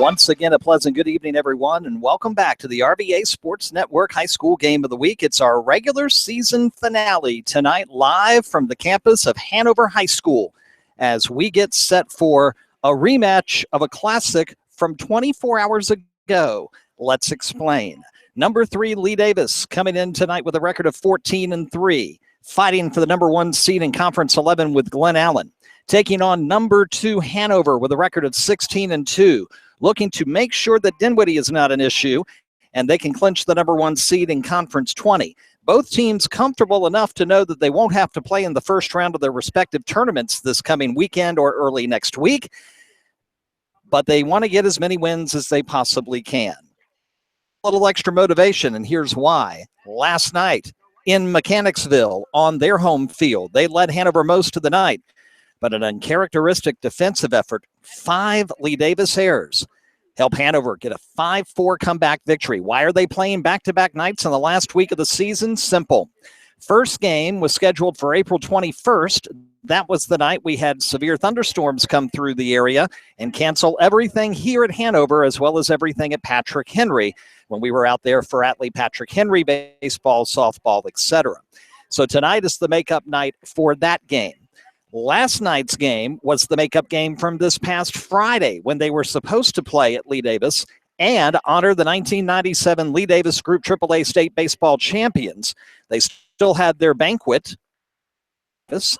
Once again, a pleasant good evening, everyone, and welcome back to the RBA Sports Network High School Game of the Week. It's our regular season finale tonight, live from the campus of Hanover High School, as we get set for a rematch of a classic from 24 hours ago. Let's explain. Number 3, Lee Davis, coming in tonight with a record of 14-3, fighting for the number 1 seed in Conference 11 with Glen Allen. Taking on number 2 Hanover with a record of 16-2, looking to make sure that Dinwiddie is not an issue and they can clinch the number 1 seed in Conference 20. Both teams comfortable enough to know that they won't have to play in the first round of their respective tournaments this coming weekend or early next week, but they want to get as many wins as they possibly can. A little extra motivation, and here's why. Last night in Mechanicsville on their home field, they led Hanover most of the night, but an uncharacteristic defensive effort, 5 Lee Davis errors, help Hanover get a 5-4 comeback victory. Why are they playing back-to-back nights in the last week of the season? Simple. First game was scheduled for April 21st. That was the night we had severe thunderstorms come through the area and cancel everything here at Hanover as well as everything at Patrick Henry when we were out there for Atlee Patrick Henry baseball, softball, etc. So tonight is the makeup night for that game. Last night's game was the makeup game from this past Friday when they were supposed to play at Lee Davis and honor the 1997 Lee Davis Group AAA State Baseball Champions. They still had their banquet,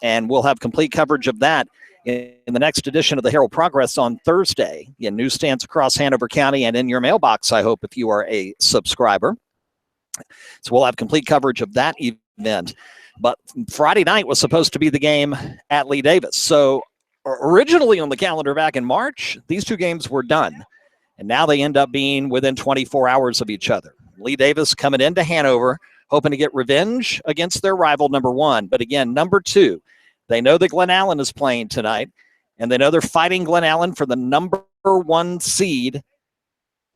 and we'll have complete coverage of that in the next edition of the Herald Progress on Thursday in newsstands across Hanover County and in your mailbox, I hope, if you are a subscriber. So we'll have complete coverage of that event. But Friday night was supposed to be the game at Lee Davis. So originally on the calendar back in March, these two games were done. And now they end up being within 24 hours of each other. Lee Davis coming into Hanover, hoping to get revenge against their rival, number 1. But again, number 2, they know that Glen Allen is playing tonight, and they know they're fighting Glen Allen for the number 1 seed.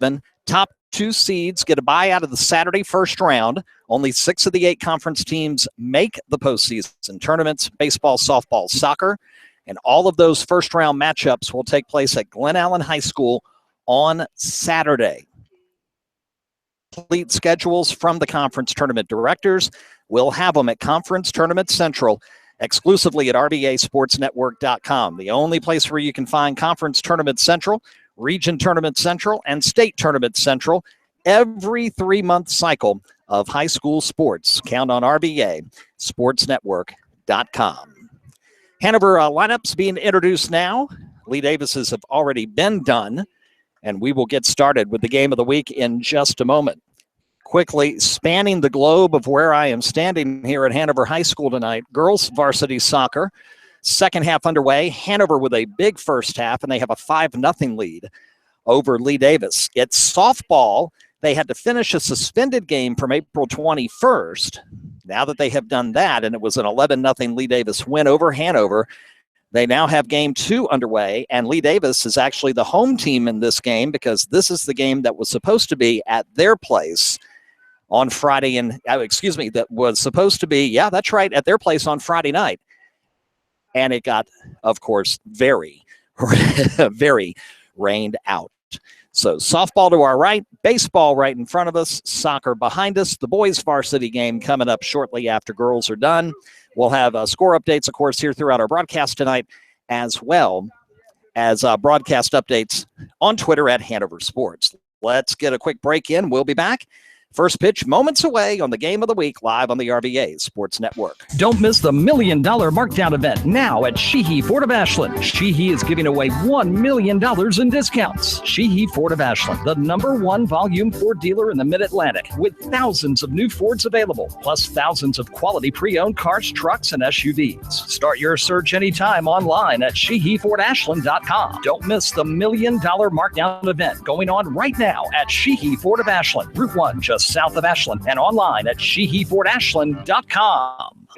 Then top 2 seeds get a bye out of the Saturday first round. Only 6 of the 8 conference teams make the postseason tournaments, baseball, softball, soccer, and all of those first-round matchups will take place at Glen Allen High School on Saturday. Complete schedules from the conference tournament directors. We'll have them at Conference Tournament Central, exclusively at RBASportsNetwork.com, the only place where you can find Conference Tournament Central, Region Tournament Central, and State Tournament Central every 3-month cycle of high school sports. Count on RBASportsNetwork.com. Hanover lineups being introduced now. Lee Davis's have already been done, and we will get started with the game of the week in just a moment. Quickly spanning the globe of where I am standing here at Hanover High School tonight, girls varsity soccer. Second half underway. Hanover with a big first half, and they have a 5-0 lead over Lee Davis. It's softball. They had to finish a suspended game from April 21st. Now that they have done that, and it was an 11-0 Lee Davis win over Hanover, they now have game 2 underway, and Lee Davis is actually the home team in this game because this is the game that was supposed to be at their place on Friday, that was supposed to be, yeah, that's right, at their place on Friday night. And it got, of course, very, very rained out. So softball to our right, baseball right in front of us, soccer behind us. The boys varsity game coming up shortly after girls are done. We'll have score updates, of course, here throughout our broadcast tonight, as well as broadcast updates on Twitter at Hanover Sports. Let's get a quick break in. We'll be back. First pitch moments away on the Game of the Week live on the RBA Sports Network. Don't miss the $1 million markdown event now at Sheehy Ford of Ashland. Sheehy is giving away $1 million in discounts. Sheehy Ford of Ashland, the #1 volume Ford dealer in the Mid-Atlantic, with thousands of new Fords available, plus thousands of quality pre-owned cars, trucks, and SUVs. Start your search anytime online at SheehyFordAshland.com. Don't miss the $1 million markdown event going on right now at Sheehy Ford of Ashland, Route 1, just south of Ashland, and online at SheehyFordAshland.com.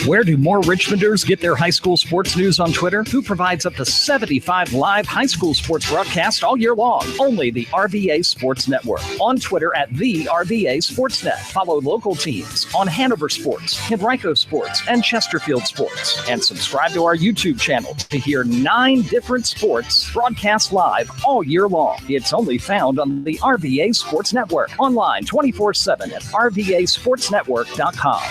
Where do more Richmonders get their high school sports news on Twitter? Who provides up to 75 live high school sports broadcasts all year long? Only the RVA Sports Network. On Twitter at the RVA Sportsnet. Follow local teams on Hanover Sports, Henrico Sports, and Chesterfield Sports. And subscribe to our YouTube channel to hear 9 different sports broadcast live all year long. It's only found on the RVA Sports Network. Online 24/7 at rvasportsnetwork.com.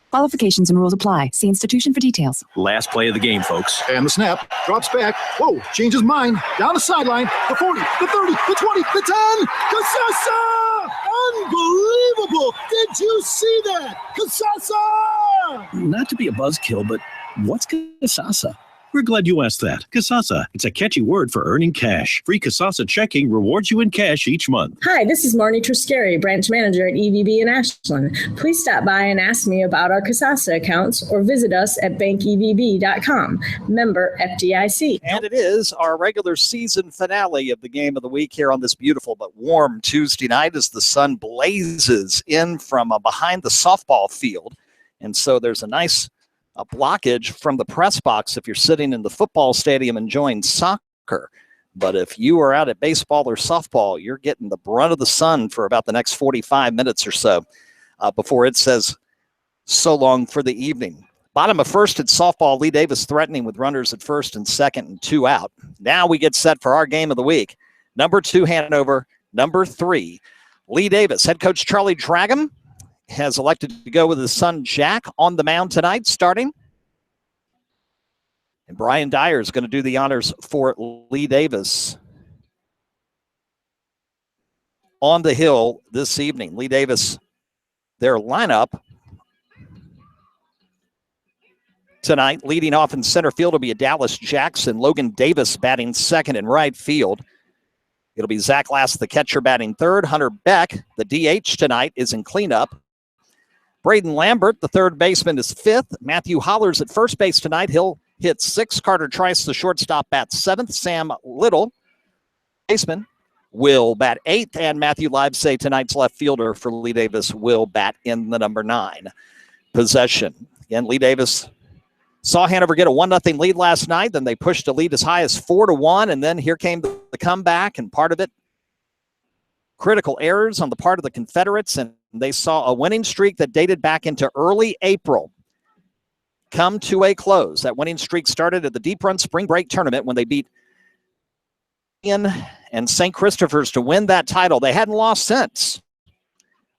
Qualifications and rules apply. See institution for details. Last play of the game, folks. And the snap. Drops back. Whoa. Changes mind. Down the sideline. The 40. The 30. The 20. The 10. Kasasa! Unbelievable. Did you see that? Kasasa! Not to be a buzzkill, but what's Kasasa? We're glad you asked that. Kasasa. It's a catchy word for earning cash. Free Kasasa checking rewards you in cash each month. Hi, this is Marnie Triscari, branch manager at EVB in Ashland. Please stop by and ask me about our Kasasa accounts or visit us at bankevb.com. Member FDIC. And it is our regular season finale of the game of the week here on this beautiful but warm Tuesday night as the sun blazes in from behind the softball field. And so there's a nice blockage from the press box if you're sitting in the football stadium enjoying soccer. But if you are out at baseball or softball, you're getting the brunt of the sun for about the next 45 minutes or so before it says so long for the evening. Bottom of first at softball, Lee Davis threatening with runners at first and second and 2 out. Now we get set for our game of the week. Number 2, Hanover. Number 3, Lee Davis. Head coach Charlie Dragum has elected to go with his son Jack on the mound tonight, starting. And Brian Dyer is going to do the honors for Lee Davis on the hill this evening. Lee Davis, their lineup tonight, leading off in center field will be a Dallas Jackson, Logan Davis batting second in right field. It'll be Zach Lass, the catcher, batting third. Hunter Beck, the DH tonight, is in cleanup. Braden Lambert, the third baseman, is fifth. Matthew Hollers at first base tonight. He'll hit sixth. Carter Trice, the shortstop, bats seventh. Sam Little, baseman, will bat eighth. And Matthew Livesay, tonight's left fielder for Lee Davis, will bat in the number 9 possession. Again, Lee Davis saw Hanover get a 1-0 lead last night. Then they pushed a lead as high as 4-1. And then here came the comeback, and part of it, critical errors on the part of the Confederates, and they saw a winning streak that dated back into early April come to a close. That winning streak started at the Deep Run Spring Break Tournament when they beat Ian and St. Christopher's to win that title. They hadn't lost since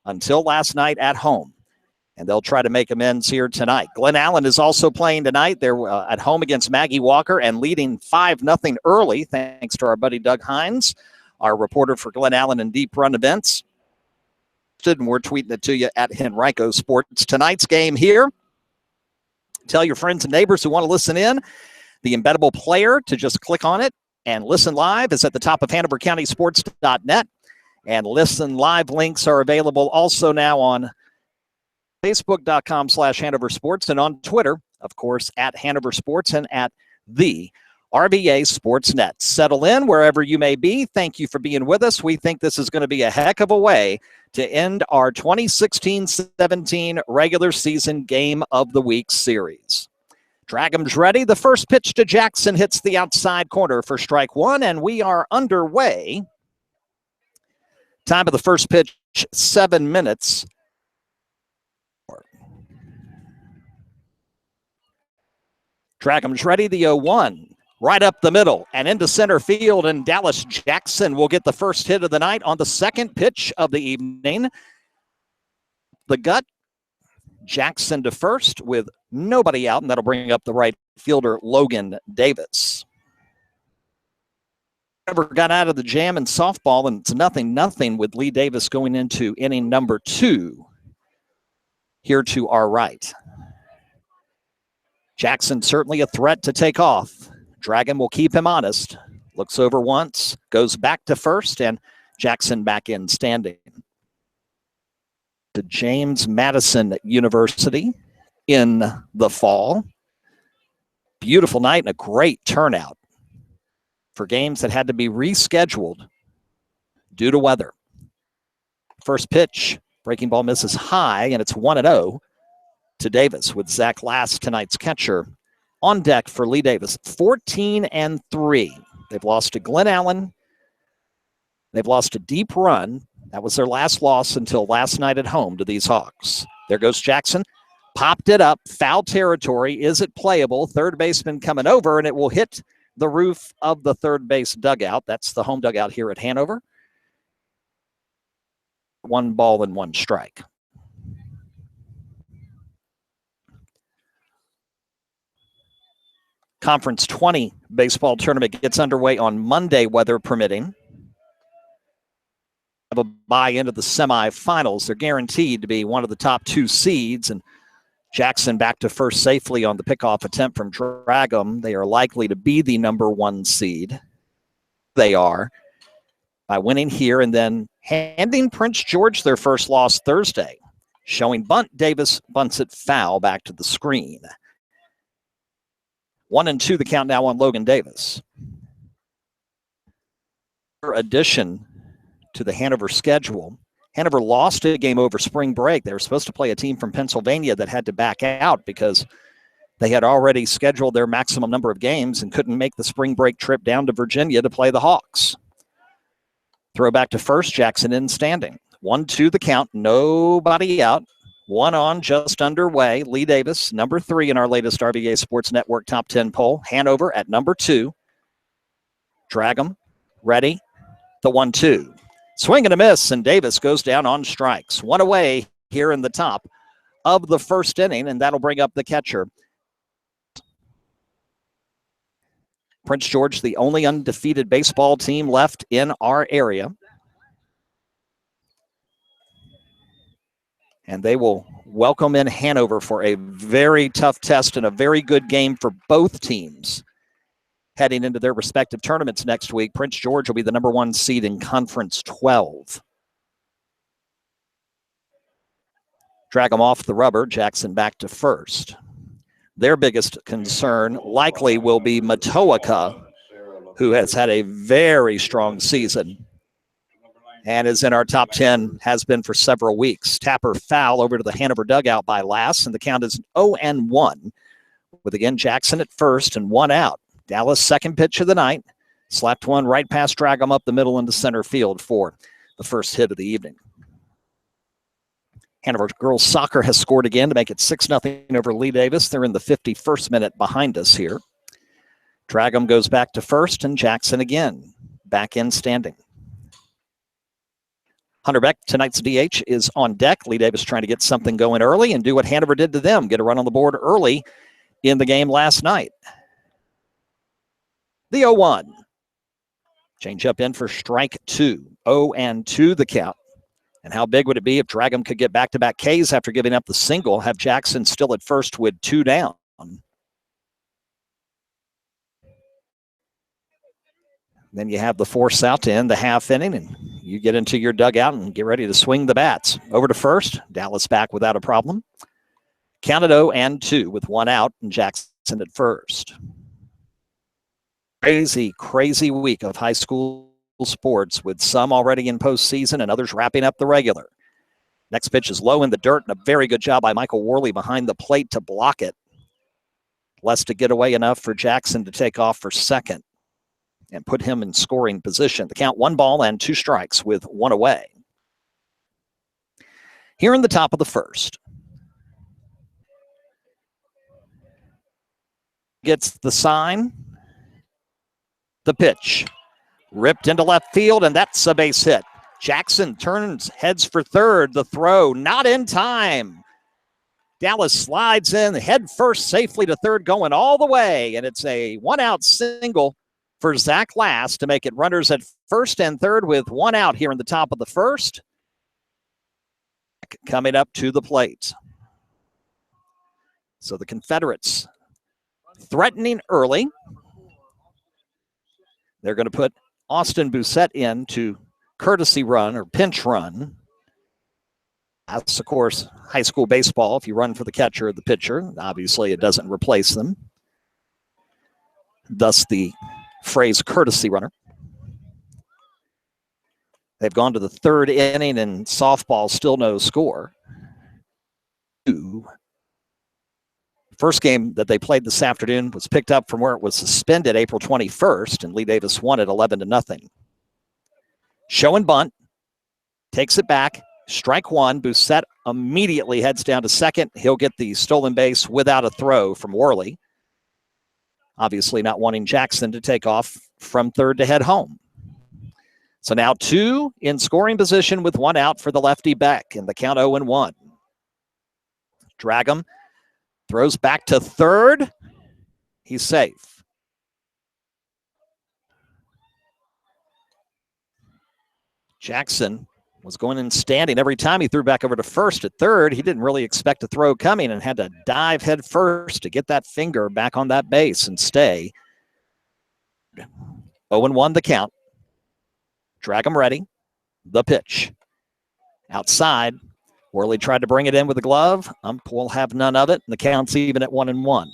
until last night at home, and they'll try to make amends here tonight. Glen Allen is also playing tonight. They're at home against Maggie Walker and leading 5-0 early, thanks to our buddy Doug Hines, our reporter for Glen Allen and Deep Run events. And we're tweeting it to you at Henrico Sports. Tonight's game here. Tell your friends and neighbors who want to listen in. The embeddable player to just click on it and listen live is at the top of HanoverCountySports.net. And listen live links are available also now on Facebook.com/Hanover Sports and on Twitter, of course, at Hanover Sports and at the RVA Sportsnet. Settle in wherever you may be. Thank you for being with us. We think this is going to be a heck of a way to end our 2016-17 regular season Game of the Week series. Dragum's ready. The first pitch to Jackson hits the outside corner for strike 1, and we are underway. Time of the first pitch, 7 minutes. Dragum's ready. The 0-1. Right up the middle and into center field, and Dallas Jackson will get the first hit of the night on the second pitch of the evening. The gut, Jackson to first with nobody out, and that'll bring up the right fielder, Logan Davis. Never got out of the jam in softball, and it's 0-0 with Lee Davis going into inning number 2 here to our right. Jackson certainly a threat to take off. Dragon will keep him honest. Looks over once, goes back to first, and Jackson back in standing. To James Madison University in the fall. Beautiful night and a great turnout for games that had to be rescheduled due to weather. First pitch, breaking ball misses high, and it's 1-0. to Davis with Zach Last, tonight's catcher, on deck for Lee Davis. 14-3. They've lost to Glen Allen. They've lost a deep run. That was their last loss until last night at home to these Hawks. There goes Jackson. Popped it up. Foul territory. Is it playable? Third baseman coming over, and it will hit the roof of the third base dugout. That's the home dugout here at Hanover. 1 ball and 1 strike. Conference 20 baseball tournament gets underway on Monday, weather permitting. Have a bye into the semifinals. They're guaranteed to be one of the top 2 seeds, and Jackson back to first safely on the pickoff attempt from Dragum. They are likely to be the number 1 seed. They are, by winning here and then handing Prince George their first loss Thursday. Showing bunt, Davis bunts it foul back to the screen. 1-2 the count now on Logan Davis. Addition to the Hanover schedule. Hanover lost a game over spring break. They were supposed to play a team from Pennsylvania that had to back out because they had already scheduled their maximum number of games and couldn't make the spring break trip down to Virginia to play the Hawks. Throw back to first, Jackson in standing. 1-2 the count, nobody out. 1 on, just underway. Lee Davis, number 3 in our latest RVA Sports Network Top 10 poll. Hanover at number 2. Drag 'em, ready, the 1-2. Swing and a miss, and Davis goes down on strikes. 1 away here in the top of the first inning, and that'll bring up the catcher. Prince George, the only undefeated baseball team left in our area. And they will welcome in Hanover for a very tough test and a very good game for both teams. Heading into their respective tournaments next week, Prince George will be the number 1 seed in Conference 12. Drag them off the rubber, Jackson back to first. Their biggest concern likely will be Matoaka, who has had a very strong season and is in our top 10, has been for several weeks. Tapper foul over to the Hanover dugout by Lass, and the count is 0-1, with again Jackson at first and 1 out. Dallas, second pitch of the night, slapped one right past Dragum up the middle into center field for the first hit of the evening. Hanover girls soccer has scored again to make it 6-0 over Lee Davis. They're in the 51st minute behind us here. Dragum goes back to first, and Jackson again back in standing. Hunter Beck, tonight's DH, is on deck. Lee Davis trying to get something going early and do what Hanover did to them, get a run on the board early in the game last night. The 0-1. Change up in for strike 2. 0-2 the count. And how big would it be if Dragum could get back-to-back Ks after giving up the single, have Jackson still at first with 2 down. Then you have the force out to end the half inning, and you get into your dugout and get ready to swing the bats. Over to first, Dallas back without a problem. Counted 0-2 with 1 out, and Jackson at first. Crazy week of high school sports, with some already in postseason and others wrapping up the regular. Next pitch is low in the dirt, and a very good job by Michael Worley behind the plate to block it. Less to get away enough for Jackson to take off for second and put him in scoring position. The count 1 ball and 2 strikes with 1 away. Here in the top of the first. Gets the sign. The pitch. Ripped into left field, and that's a base hit. Jackson turns, heads for third. The throw not in time. Dallas slides in, head first safely to third, going all the way, and it's a 1-out single for Zach Last to make it runners at first and third with 1 out here in the top of the first. Coming up to the plate. So the Confederates threatening early. They're going to put Austin Doucette in to courtesy run or pinch run. That's, of course, high school baseball. If you run for the catcher or the pitcher, obviously it doesn't replace them. Thus the phrase courtesy runner. They've gone to the 3rd inning, and softball still no score. 2 First game that they played this afternoon was picked up from where it was suspended April 21st, and Lee Davis won it 11-0. Show and bunt, takes it back, strike one. Bousset immediately heads down to second. He'll get the stolen base without a throw from Worley. Obviously not wanting Jackson to take off from third to head home. So now 2 in scoring position with 1 out for the lefty Beck, and the count 0-1. Dragum throws back to third. He's safe. Jackson was going and standing every time he threw back over to first. At third, he didn't really expect a throw coming and had to dive head first to get that finger back on that base and stay. 0-1 the count. Dragum ready. The pitch. Outside. Worley tried to bring it in with a glove. Ump will have none of it, and the count's even at 1-1.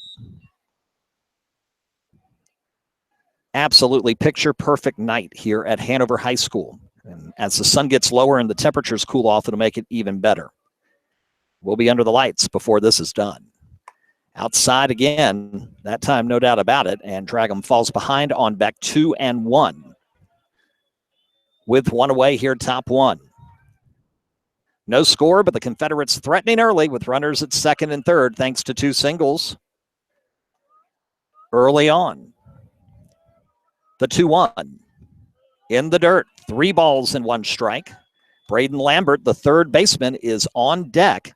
Absolutely picture-perfect night here at Hanover High School. And as the sun gets lower and the temperatures cool off, it'll make it even better. We'll be under the lights before this is done. Outside again, that time no doubt about it, and Dragum falls behind on Beck 2-1. With 1 away here, top 1. No score, but the Confederates threatening early with runners at second and third thanks to 2 singles early on. The 2-1 in the dirt, 3 balls and 1 strike. Braden Lambert, the third baseman, is on deck.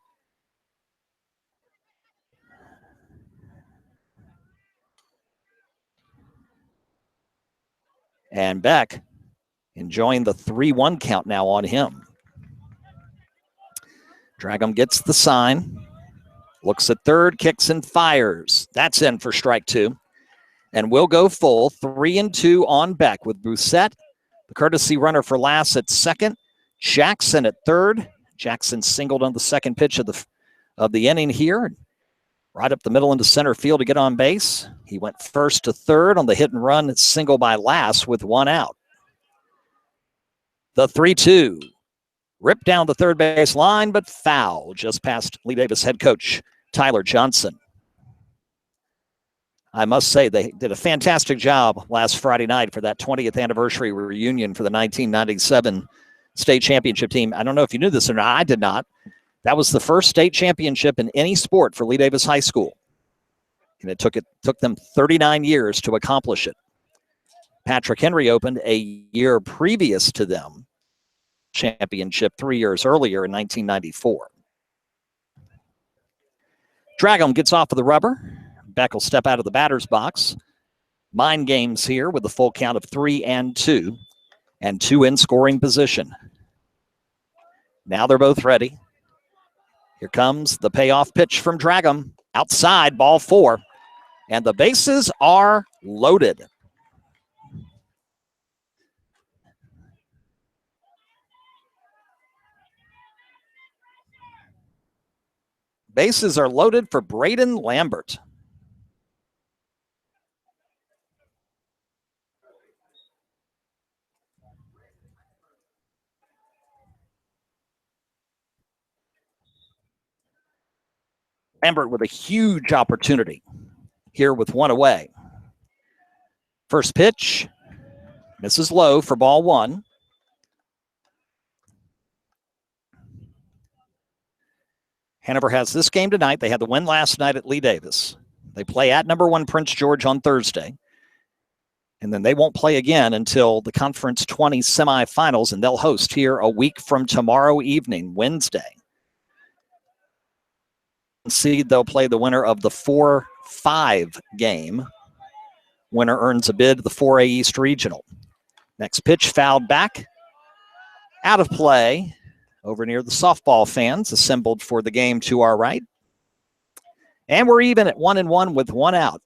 And Beck enjoying the 3-1 count now on him. Dragum gets the sign, looks at third, kicks and fires. That's in for strike 2. And we'll go full 3-2 on Beck with Bousset, the courtesy runner for last at second. Jackson at third. Jackson singled on the second pitch of the inning here. Right up the middle into center field to get on base. He went first to third on the hit and run single by Lass with 1 out. The 3-2. Ripped down the third base line, but foul just past Lee Davis head coach Tyler Johnson. I must say they did a fantastic job last Friday night for that 20th anniversary reunion for the 1997 state championship team. I don't know if you knew this or not. I did not. That was the first state championship in any sport for Lee Davis High School. And it took them 39 years to accomplish it. Patrick Henry opened a year previous to them championship 3 years earlier in 1994. Dragum gets off of the rubber. Beck will step out of the batter's box. Mind games here with the full count of 3-2 and 2 in scoring position. Now they're both ready. Here comes the payoff pitch from Dragum. Outside, ball 4. And the bases are loaded. Bases are loaded for Braden Lambert. Lambert with a huge opportunity here with 1 away. First pitch, misses low for ball 1. Hanover has this game tonight. They had the win last night at Lee Davis. They play at number 1 Prince George on Thursday. And then they won't play again until the Conference 20 semifinals, and they'll host here a week from tomorrow evening, Wednesday. Seed, they'll play the winner of the 4-5 game. Winner earns a bid to the 4A East Regional. Next pitch fouled back. Out of play over near the softball fans assembled for the game to our right. And we're even at 1-1 with 1 out.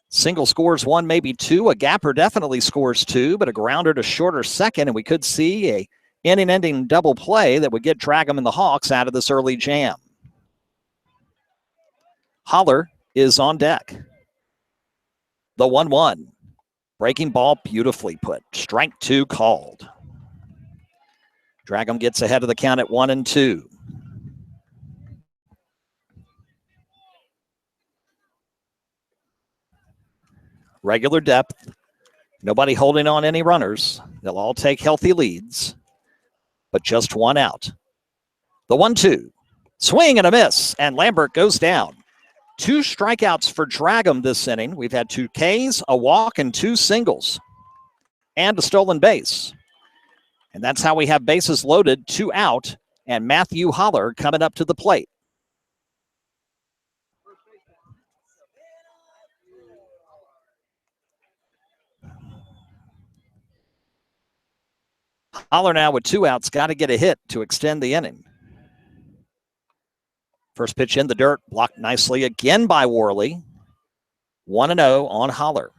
Single scores 1, maybe 2. A gapper definitely scores 2, but a grounder to shorter second, and we could see a inning-ending double play that would get Dragum and the Hawks out of this early jam. Holler is on deck. The 1-1. Breaking ball beautifully put. Strike 2 called. Dragum gets ahead of the count at 1-2. regular depth. Nobody holding on any runners. They'll all take healthy leads, but just one out. The 1-2. Swing and a miss, and Lambert goes down. 2 strikeouts for Dragum this inning. We've had 2 Ks, a walk, and 2 singles, and a stolen base. And that's how we have bases loaded, 2 out, and Matthew Holler coming up to the plate. Holler now with 2 outs, got to get a hit to extend the inning. First pitch in the dirt, blocked nicely again by Worley. 1-0 on Holler.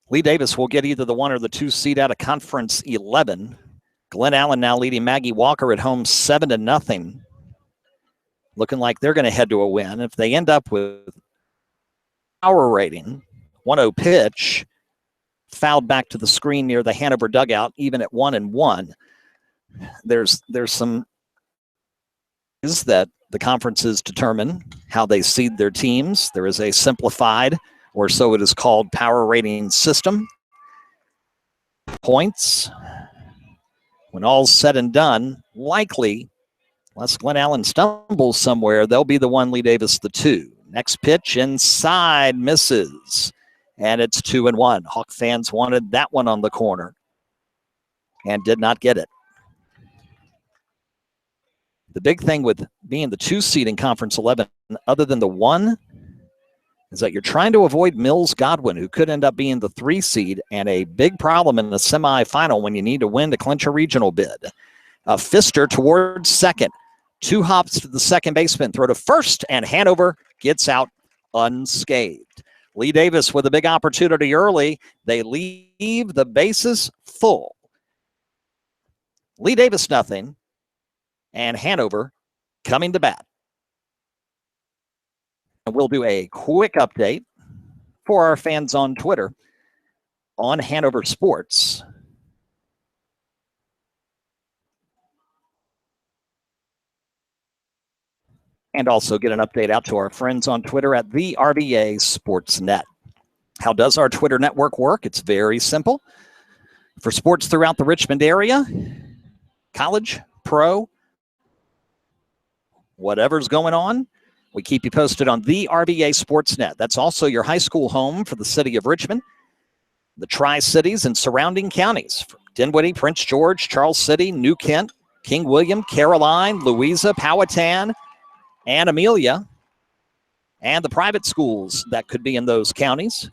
Lee Davis will get either the 1 or the 2 seed out of Conference 11. Glen Allen now leading Maggie Walker at home 7-0. Looking like they're going to head to a win. If they end up with power rating, 1-0 pitch, fouled back to the screen near the Hanover dugout, even at 1-1. There's some is that the conferences determine how they seed their teams. There is a simplified, or so it is called, power rating system. Points, when all's said and done, likely, unless Glen Allen stumbles somewhere, they'll be the 1, Lee Davis the 2. Next pitch inside, misses, and it's 2-1. Hawk fans wanted that one on the corner and did not get it. The big thing with being the 2 seed in Conference 11, other than the 1, is that you're trying to avoid Mills Godwin, who could end up being the 3 seed, and a big problem in the semifinal when you need to win to clinch a regional bid. A fister towards second. 2 hops to the second baseman, throw to first, and Hanover gets out unscathed. Lee Davis with a big opportunity early. They leave the bases full. Lee Davis nothing. And Hanover coming to bat. And we'll do a quick update for our fans on Twitter on Hanover Sports. And also get an update out to our friends on Twitter at the RBA Sportsnet. How does our Twitter network work? It's very simple. For sports throughout the Richmond area, college, pro, whatever's going on, we keep you posted on the RBA Sportsnet. That's also your high school home for the city of Richmond, the Tri-Cities and surrounding counties, from Dinwiddie, Prince George, Charles City, New Kent, King William, Caroline, Louisa, Powhatan, and Amelia, and the private schools that could be in those counties.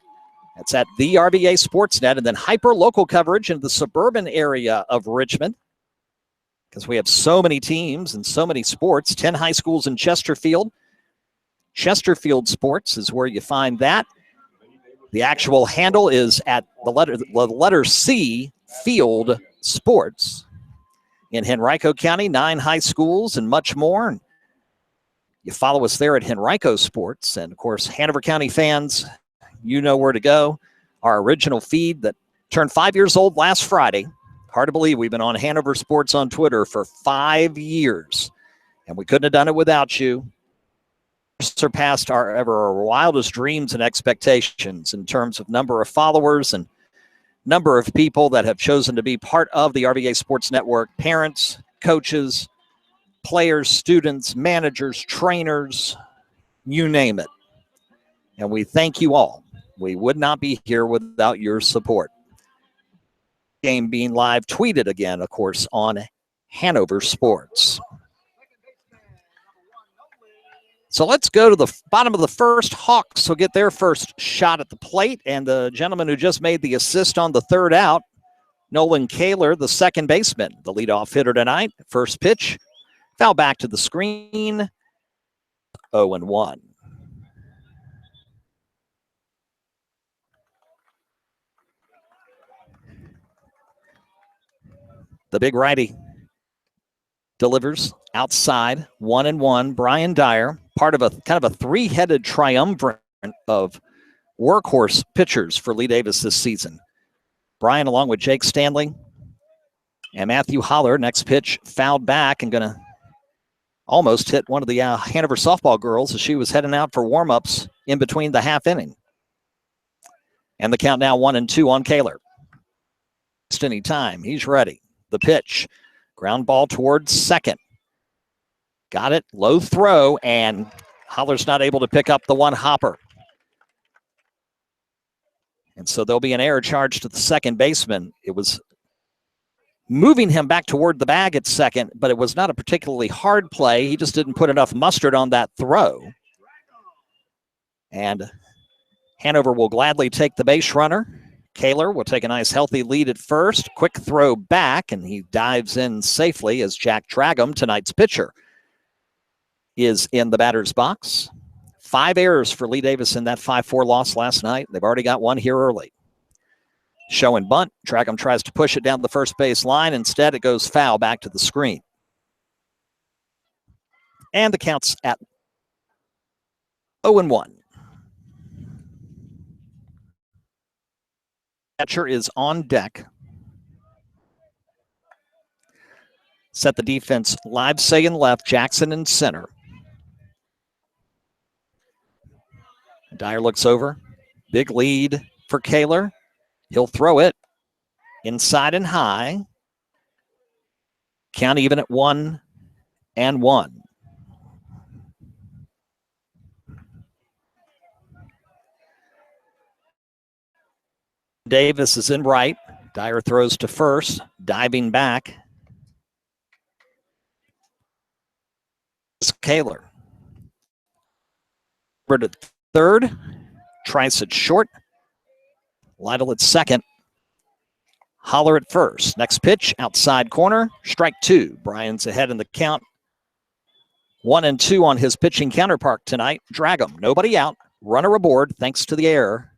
That's at the RBA Sportsnet, and then hyper-local coverage in the suburban area of Richmond, because we have so many teams and so many sports. 10 high schools in Chesterfield. Chesterfield Sports is where you find that. The actual handle is at the letter C, Field Sports. In Henrico County, 9 high schools and much more. And you follow us there at Henrico Sports. And, of course, Hanover County fans, you know where to go. Our original feed that turned 5 years old last Friday. Hard to believe we've been on Hanover Sports on Twitter for 5 years, and we couldn't have done it without you. Surpassed our wildest dreams and expectations in terms of number of followers and number of people that have chosen to be part of the RBA Sports Network. Parents, coaches, players, students, managers, trainers, you name it. And we thank you all. We would not be here without your support. Game being live tweeted again, of course, on Hanover Sports. So let's go to the bottom of the first. Hawks will get their first shot at the plate, and the gentleman who just made the assist on the third out, Nolan Kaler, the second baseman, the leadoff hitter tonight. First pitch, foul back to the screen, 0-1. The big righty delivers outside, 1-1. Brian Dyer, part of a kind of a 3-headed triumvirate of workhorse pitchers for Lee Davis this season. Brian, along with Jake Stanley and Matthew Holler, next pitch fouled back and going to almost hit one of the Hanover softball girls as she was heading out for warm-ups in between the half inning. And the count now 1-2 on Kaler. Just any time. He's ready. The pitch. Ground ball towards second. Got it. Low throw, and Holler's not able to pick up the one hopper. And so there'll be an error charge to the second baseman. It was moving him back toward the bag at second, but it was not a particularly hard play. He just didn't put enough mustard on that throw. And Hanover will gladly take the base runner. Kaler will take a nice healthy lead at first. Quick throw back, and he dives in safely as Jack Dragum, tonight's pitcher, is in the batter's box. 5 errors for Lee Davis in that 5-4 loss last night. They've already got one here early. Show and bunt. Dragum tries to push it down the first base line. Instead, it goes foul back to the screen. And the count's at 0-1. Catcher is on deck. Set the defense. Livesay in left, Jackson in center. Dyer looks over. Big lead for Kaler. He'll throw it inside and high. Count even at 1-1. Davis is in right. Dyer throws to first, diving back. It's Kaler. Over to third, tries it short. Lytle at second. Holler at first. Next pitch, outside corner, strike 2. Bryan's ahead in the count. 1-2 on his pitching counterpart tonight. Dragum, nobody out. Runner aboard thanks to the error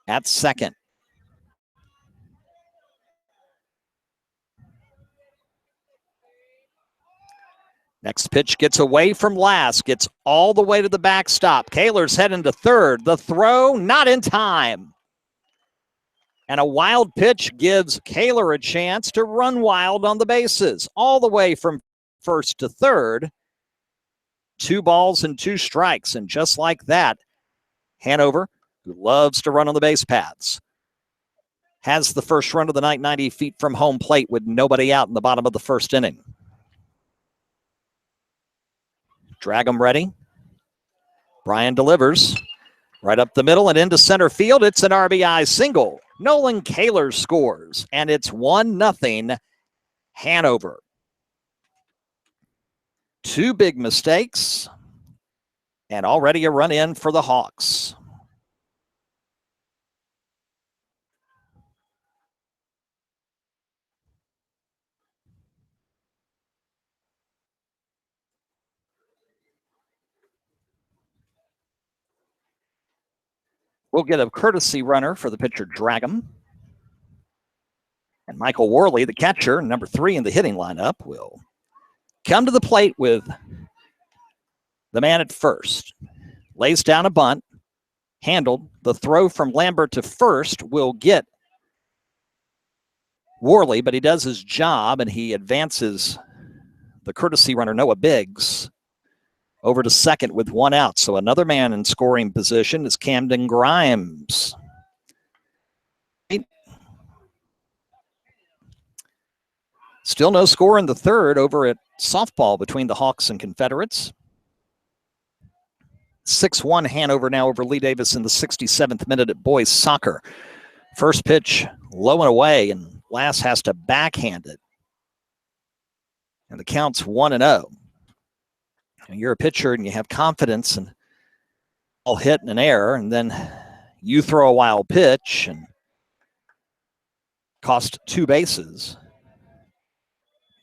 at second. Next pitch gets away from last, gets all the way to the backstop. Kaler's heading to third. The throw, not in time. And a wild pitch gives Kaler a chance to run wild on the bases, all the way from first to third. 2 balls and 2 strikes. And just like that, Hanover, who loves to run on the base paths, has the first run of the night 90 feet from home plate with nobody out in the bottom of the first inning. Dragum ready. Bryan delivers right up the middle and into center field. It's an RBI single. Nolan Kaler scores, and it's 1-0 Hanover. 2 big mistakes, and already a run in for the Hawks. We'll get a courtesy runner for the pitcher, Dragum. And Michael Worley, the catcher, number 3 in the hitting lineup, will come to the plate with the man at first. Lays down a bunt, handled. The throw from Lambert to first will get Worley, but he does his job, and he advances the courtesy runner, Noah Biggs, over to second with 1 out. So another man in scoring position is Camden Grimes. Still no score in the third over at softball between the Hawks and Confederates. 6-1 Hanover now over Lee Davis in the 67th minute at boys soccer. First pitch low and away, and Lass has to backhand it. And the count's 1-0. And you're a pitcher and you have confidence, and all hit and an error, and then you throw a wild pitch and cost 2 bases.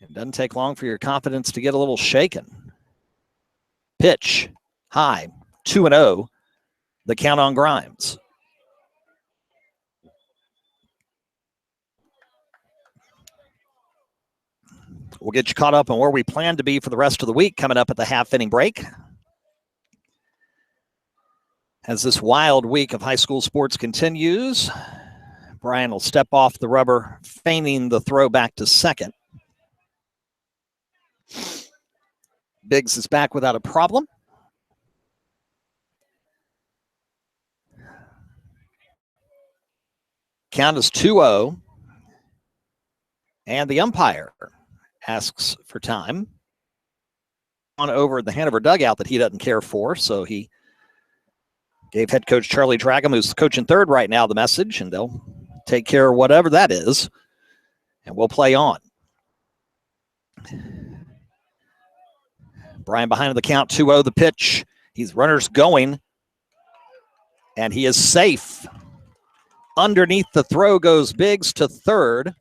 It doesn't take long for your confidence to get a little shaken. Pitch, high, 2-0. The count on Grimes. We'll get you caught up on where we plan to be for the rest of the week coming up at the half-inning break. As this wild week of high school sports continues, Bryan will step off the rubber, feigning the throw back to second. Biggs is back without a problem. Count is 2-0. And the umpire asks for time on over the Hanover dugout that he doesn't care for. So he gave head coach Charlie Dragum, who's coaching third right now, the message, and they'll take care of whatever that is. And we'll play on. Brian behind the count, 2-0 the pitch. He's runners going. And he is safe. Underneath the throw goes Biggs to third.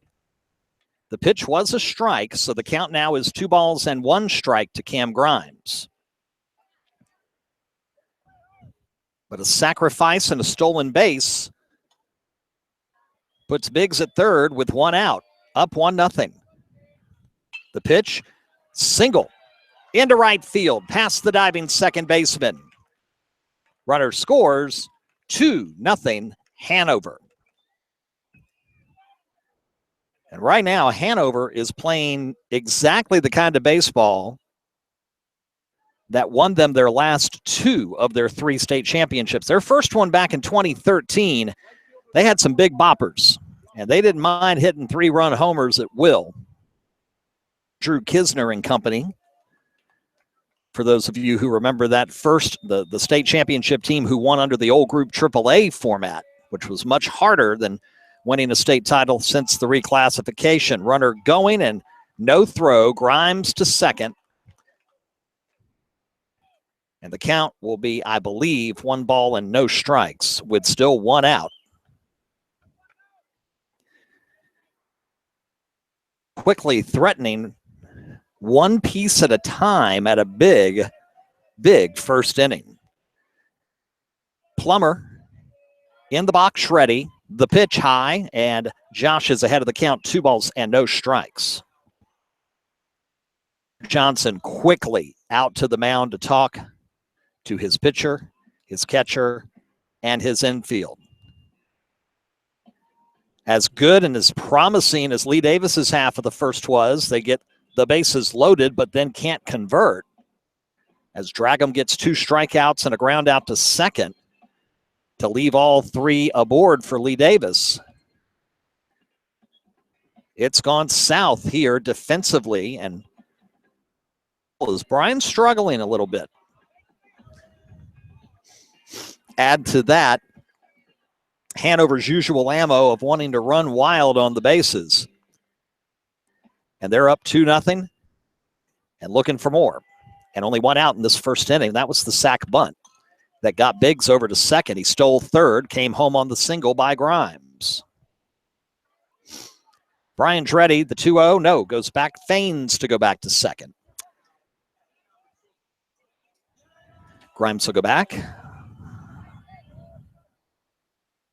The pitch was a strike, so the count now is 2 balls and 1 strike to Cam Grimes. But a sacrifice and a stolen base puts Biggs at third with 1 out, up 1-0. The pitch, single, into right field, past the diving second baseman. Runner scores, 2-0 Hanover. And right now, Hanover is playing exactly the kind of baseball that won them their last 2 of their 3 state championships. Their first one back in 2013, they had some big boppers, and they didn't mind hitting 3-run homers at will. Drew Kisner and company. For those of you who remember that first, the state championship team who won under the old group AAA format, which was much harder than winning a state title since the reclassification. Runner going and no throw. Grimes to second. And the count will be, I believe, 1 ball and no strikes with still 1 out. Quickly threatening 1 piece at a time at a big first inning. Plummer in the box ready. The pitch high, and Josh is ahead of the count, 2 balls and no strikes. Johnson quickly out to the mound to talk to his pitcher, his catcher, and his infield. As good and as promising as Lee Davis's half of the first was, they get the bases loaded, but then can't convert. As Dragum gets 2 strikeouts and a ground out to second, to leave all 3 aboard for Lee Davis. It's gone south here defensively, and is Brian struggling a little bit. Add to that Hanover's usual ammo of wanting to run wild on the bases. And they're up 2-0 and looking for more. And only 1 out in this first inning. That was the sac bunt that got Biggs over to second. He stole third, came home on the single by Grimes. Brian Dreddy, the 2-0, no, goes back, feigns to go back to second. Grimes will go back.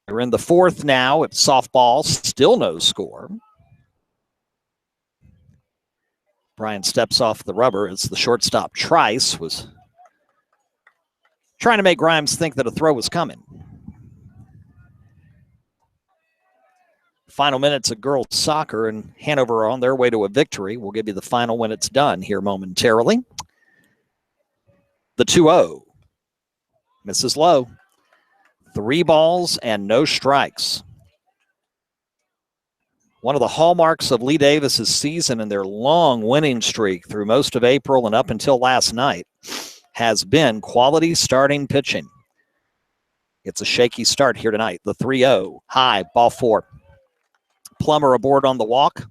We're in the 4th now at softball, still no score. Brian steps off the rubber as the shortstop Trice was trying to make Grimes think that a throw was coming. Final minutes of girls soccer, and Hanover are on their way to a victory. We'll give you the final when it's done here momentarily. The 2-0. Misses low. 3 balls and no strikes. One of the hallmarks of Lee Davis's season and their long winning streak through most of April and up until last night has been quality starting pitching. It's a shaky start here tonight. The 3-0, high, ball 4. Plummer aboard on the walk.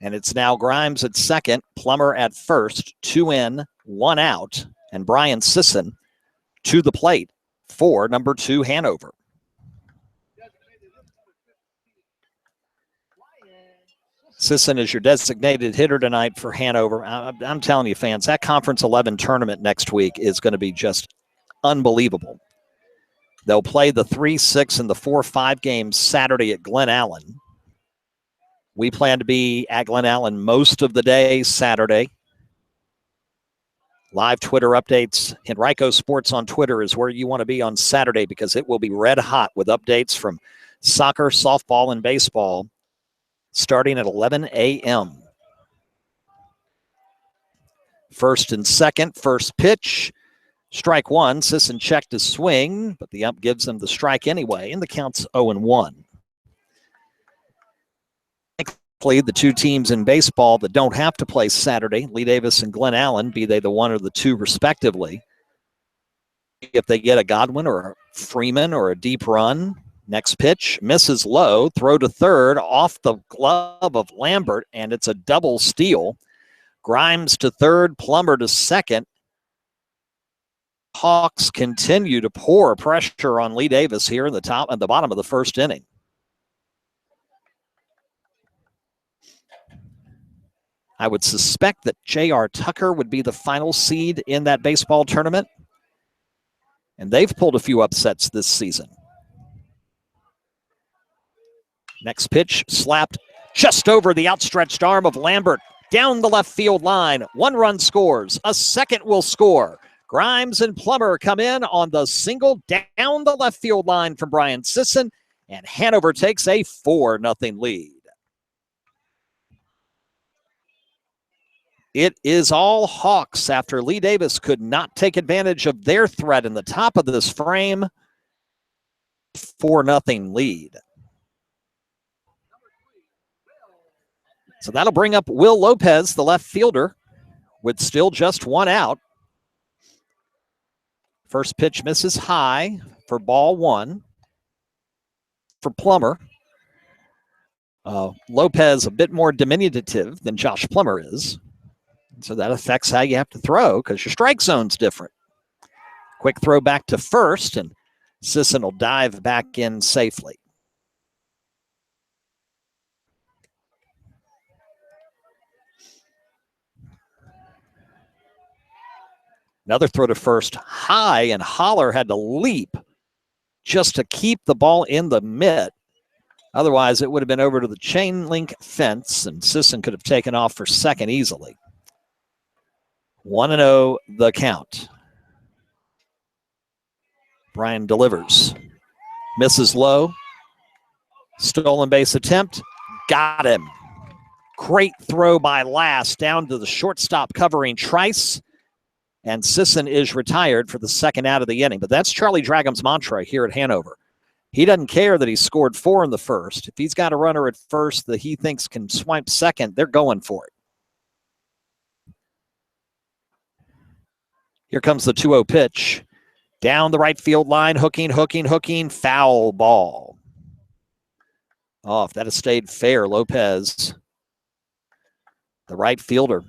And it's now Grimes at second, Plummer at first, 2 in, 1 out, and Brian Sisson to the plate for number 2 Hanover. Sisson is your designated hitter tonight for Hanover. I'm telling you, fans, that Conference 11 tournament next week is going to be just unbelievable. They'll play the 3, 6, and the 4, 5 games Saturday at Glen Allen. We plan to be at Glen Allen most of the day Saturday. Live Twitter updates. Henrico Sports on Twitter is where you want to be on Saturday because it will be red hot with updates from soccer, softball, and baseball starting at 11 a.m. First and second, first pitch. Strike one. Sisson checked his swing, but the ump gives him the strike anyway, and the count's 0-1. Thankfully, the two teams in baseball that don't have to play Saturday, Lee Davis and Glen Allen, be they the one or the two respectively, if they get a Godwin or a Freeman or a deep run, next pitch, misses low, throw to third, off the glove of Lambert, and it's a double steal. Grimes to third, Plummer to second. Hawks continue to pour pressure on Lee Davis here in the top and the bottom of the first inning. I would suspect that J.R. Tucker would be the final seed in that baseball tournament. And they've pulled a few upsets this season. Next pitch, slapped just over the outstretched arm of Lambert. Down the left field line. One run scores. A second will score. Grimes and Plummer come in on the single down the left field line from Brian Sisson. And Hanover takes a 4-0 lead. It is all Hawks after Lee Davis could not take advantage of their threat in the top of this frame. 4-0 lead. So that'll bring up Will Lopez, the left fielder, with still just one out. First pitch misses high for ball one for Plummer. Lopez a bit more diminutive than Josh Plummer is. So that affects how you have to throw because your strike zone's different. Quick throw back to first, and Sisson will dive back in safely. Another throw to first high, and Holler had to leap just to keep the ball in the mitt. Otherwise, it would have been over to the chain link fence, and Sisson could have taken off for second easily. 1-0 the count. Brian delivers. Misses low. Stolen base attempt. Got him. Great throw by Last down to the shortstop covering Trice. And Sisson is retired for the second out of the inning. But that's Charlie Dragham's mantra here at Hanover. He doesn't care that he scored 4 in the first. If he's got a runner at first that he thinks can swipe second, they're going for it. Here comes the 2-0 pitch. Down the right field line, hooking, foul ball. Oh, if that had stayed fair, Lopez, the right fielder,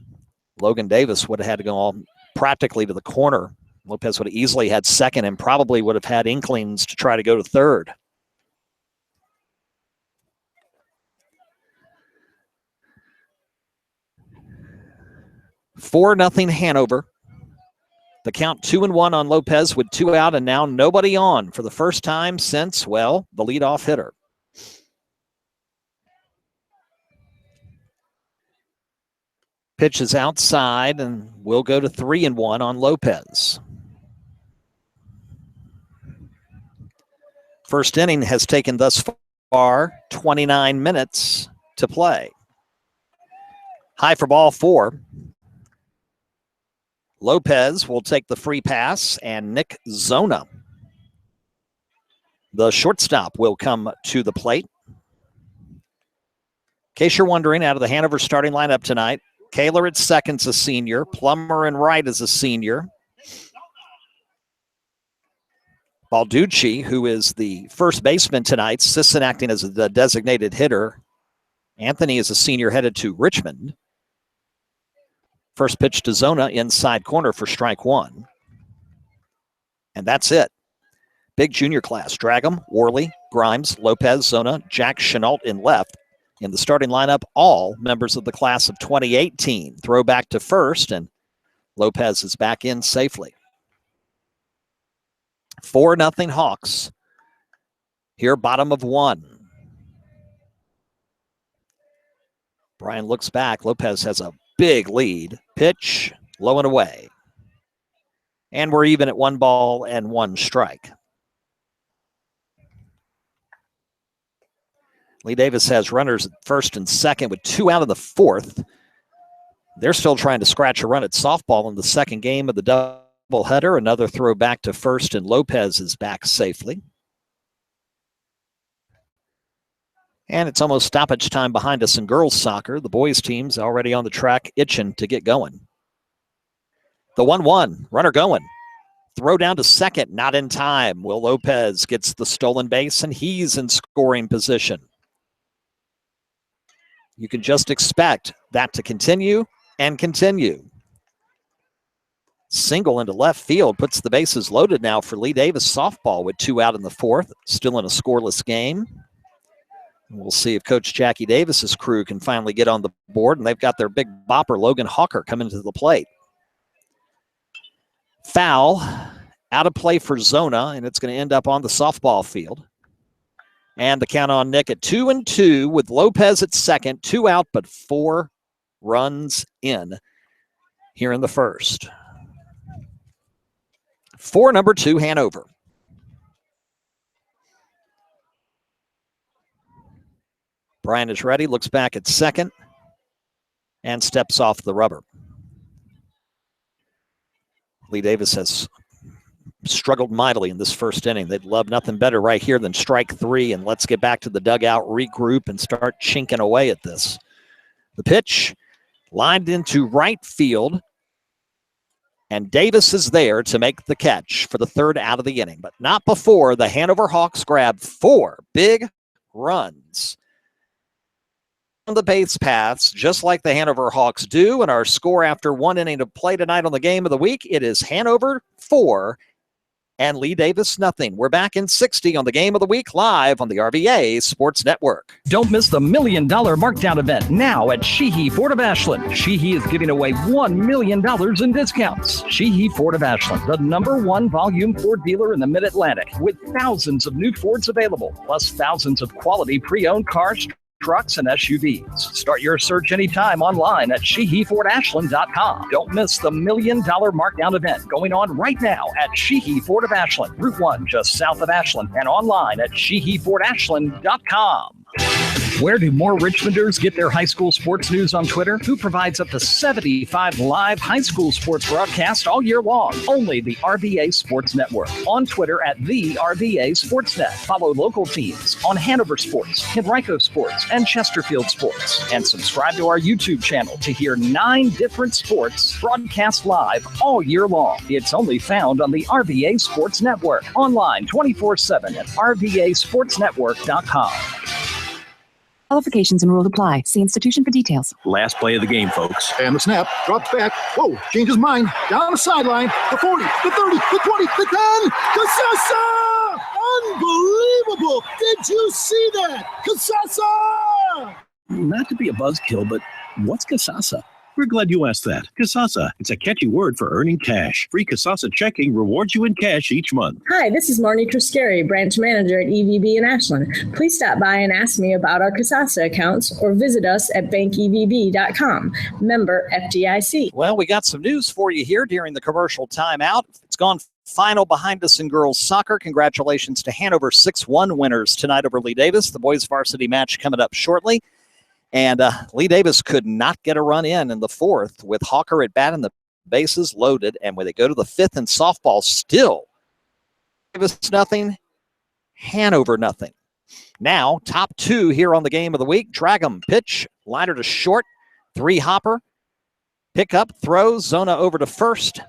Logan Davis, would have had to go all practically to the corner. Lopez would have easily had second and probably would have had inklings to try to go to third. Four nothing Hanover. The count 2-1 on Lopez with 2 out, and now nobody on for the first time since, well, the leadoff hitter. Pitch is outside, and we'll go to 3-1 on Lopez. First inning has taken thus far 29 minutes to play. High for ball 4. Lopez will take the free pass, and Nick Zona, the shortstop, will come to the plate. In case you're wondering, out of the Hanover starting lineup tonight, Kaler at second's a senior. Plummer and right is a senior. Balducci, who is the first baseman tonight, Sisson acting as the designated hitter. Anthony is a senior headed to Richmond. First pitch to Zona, inside corner for strike 1. And that's it. Big junior class. Dragham, Worley, Grimes, Lopez, Zona, Jack Chenault in left. In the starting lineup, all members of the class of 2018. Throw back to first, and Lopez is back in safely. 4-0 Hawks. Here, bottom of 1. Brian looks back. Lopez has a big lead. Pitch, low and away. And we're even at 1 ball and 1 strike. Lee Davis has runners at first and second with 2 out of the 4th. They're still trying to scratch a run at softball in the second game of the doubleheader. Another throw back to first, and Lopez is back safely. And it's almost stoppage time behind us in girls soccer. The boys team's already on the track, itching to get going. The 1-1, runner going. Throw down to second, not in time. Will Lopez gets the stolen base, and he's in scoring position. You can just expect that to continue and continue. Single into left field puts the bases loaded now for Lee Davis softball with 2 out in the 4th, still in a scoreless game. We'll see if Coach Jackie Davis's crew can finally get on the board, and they've got their big bopper, Logan Hawker, coming to the plate. Foul, out of play for Zona, and it's going to end up on the softball field. And the count on Nick at 2-2 with Lopez at second, 2 out, but 4 runs in here in the first. For number 2, Hanover. Brian is ready, looks back at second, and steps off the rubber. Lee Davis has struggled mightily in this first inning. They'd love nothing better right here than strike 3, and let's get back to the dugout, regroup, and start chinking away at this. The pitch lined into right field, and Davis is there to make the catch for the 3rd out of the inning, but not before the Hanover Hawks grab 4 big runs on the base paths, just like the Hanover Hawks do. And our score after 1 inning of play tonight on the Game of the Week, it is Hanover 4 and Lee Davis nothing. We're back in 60 on the Game of the Week live on the RVA Sports Network. Don't miss the $1 million markdown event now at Sheehy Ford of Ashland. Sheehy is giving away $1 million in discounts. Sheehy Ford of Ashland, the #1 volume Ford dealer in the Mid-Atlantic, with thousands of new Fords available, plus thousands of quality pre-owned cars, trucks, and SUVs. Start your search anytime online at SheehyFordAshland.com. Don't miss the $1 million markdown event going on right now at Sheehy Ford of Ashland, Route 1 just south of Ashland, and online at SheehyFordAshland.com. Where do more Richmonders get their high school sports news on Twitter? Who provides up to 75 live high school sports broadcasts all year long? Only the RVA Sports Network. On Twitter at the RVA Sportsnet. Follow local teams on Hanover Sports, Henrico Sports, and Chesterfield Sports. And subscribe to our YouTube channel to hear 9 different sports broadcast live all year long. It's only found on the RVA Sports Network. Online 24/7 at RVASportsNetwork.com. Qualifications and rules apply. See institution for details. Last play of the game, folks. And the snap, drops back. Whoa, changes mind. Down the sideline. The 40, the 30, the 20, the 10. Casasa! Unbelievable! Did you see that? Casasa! Not to be a buzzkill, but what's Casasa? We're glad you asked that. Casasa, it's a catchy word for earning cash. Free Casasa checking rewards you in cash each month. Hi, this is Marnie Triscari, branch manager at EVB in Ashland. Please stop by and ask me about our Casasa accounts or visit us at bankevb.com. Member FDIC. Well, we got some news for you here during the commercial timeout. It's gone final behind us in girls soccer. Congratulations to Hanover 6-1 winners tonight over Lee Davis. The boys varsity match coming up shortly. And Lee Davis could not get a run in the 4th with Hawker at bat and the bases loaded. And when they go to the 5th in softball, still Davis nothing, Hanover nothing. Now, top 2 here on the Game of the Week. Drag 'em, pitch, liner to short, 3 hopper, pick up, throw, Zona over to first.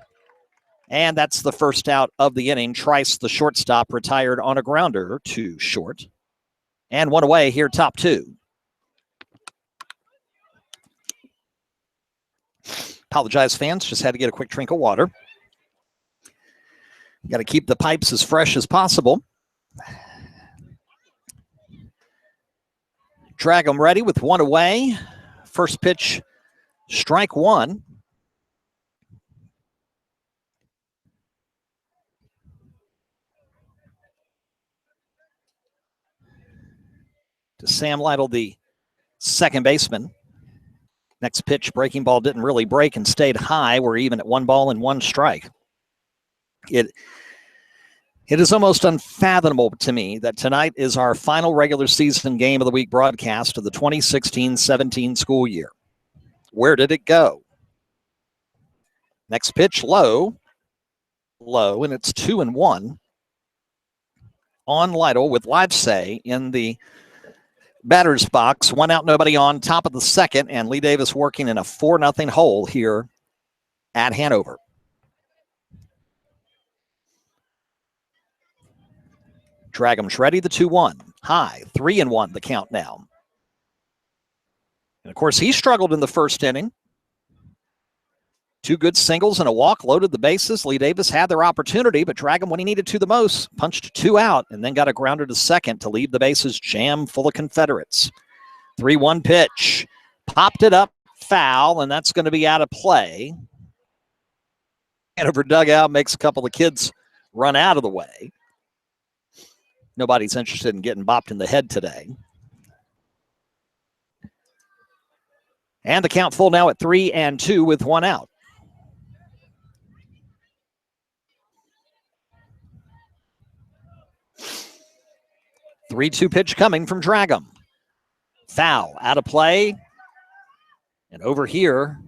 And that's the first out of the inning. Trice, the shortstop, retired on a grounder to short. And 1 away here, top 2. Apologize, fans. Just had to get a quick drink of water. Got to keep the pipes as fresh as possible. Drag them ready with 1 away. First pitch, strike 1. To Sam Lytle, the second baseman. Next pitch, breaking ball didn't really break and stayed high. We're even at 1 ball and 1 strike. It is almost unfathomable to me that tonight is our final regular season Game of the Week broadcast of the 2016-17 school year. Where did it go? Next pitch, low, and it's 2-1 on Lytle with Livesay in the batter's box. 1 out, nobody on, top of the second, and Lee Davis working in a 4-0 hole here at Hanover. Dragham's ready, the 2-1. High, 3-1 the count now. And of course, he struggled in the first inning. 2 good singles and a walk loaded the bases. Lee Davis had their opportunity, but Dragham, when he needed to the most, punched 2 out and then got a grounder to second to leave the bases jammed full of Confederates. 3-1 pitch. Popped it up, foul, and that's going to be out of play. Hanover dugout makes a couple of kids run out of the way. Nobody's interested in getting bopped in the head today. And the count full now at 3-2 with 1 out. The 3-2 pitch coming from Dragham. Foul, out of play. And over here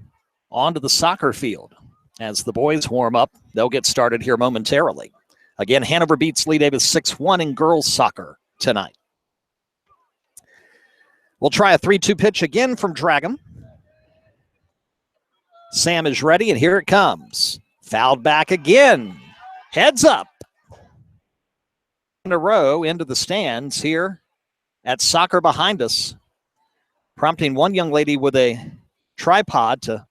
onto the soccer field. As the boys warm up, they'll get started here momentarily. Again, Hanover beats Lee Davis 6-1 in girls soccer tonight. We'll try a 3-2 pitch again from Dragham. Sam is ready, and here it comes. Fouled back again. Heads up. In a row into the stands here at soccer behind us, prompting one young lady with a tripod to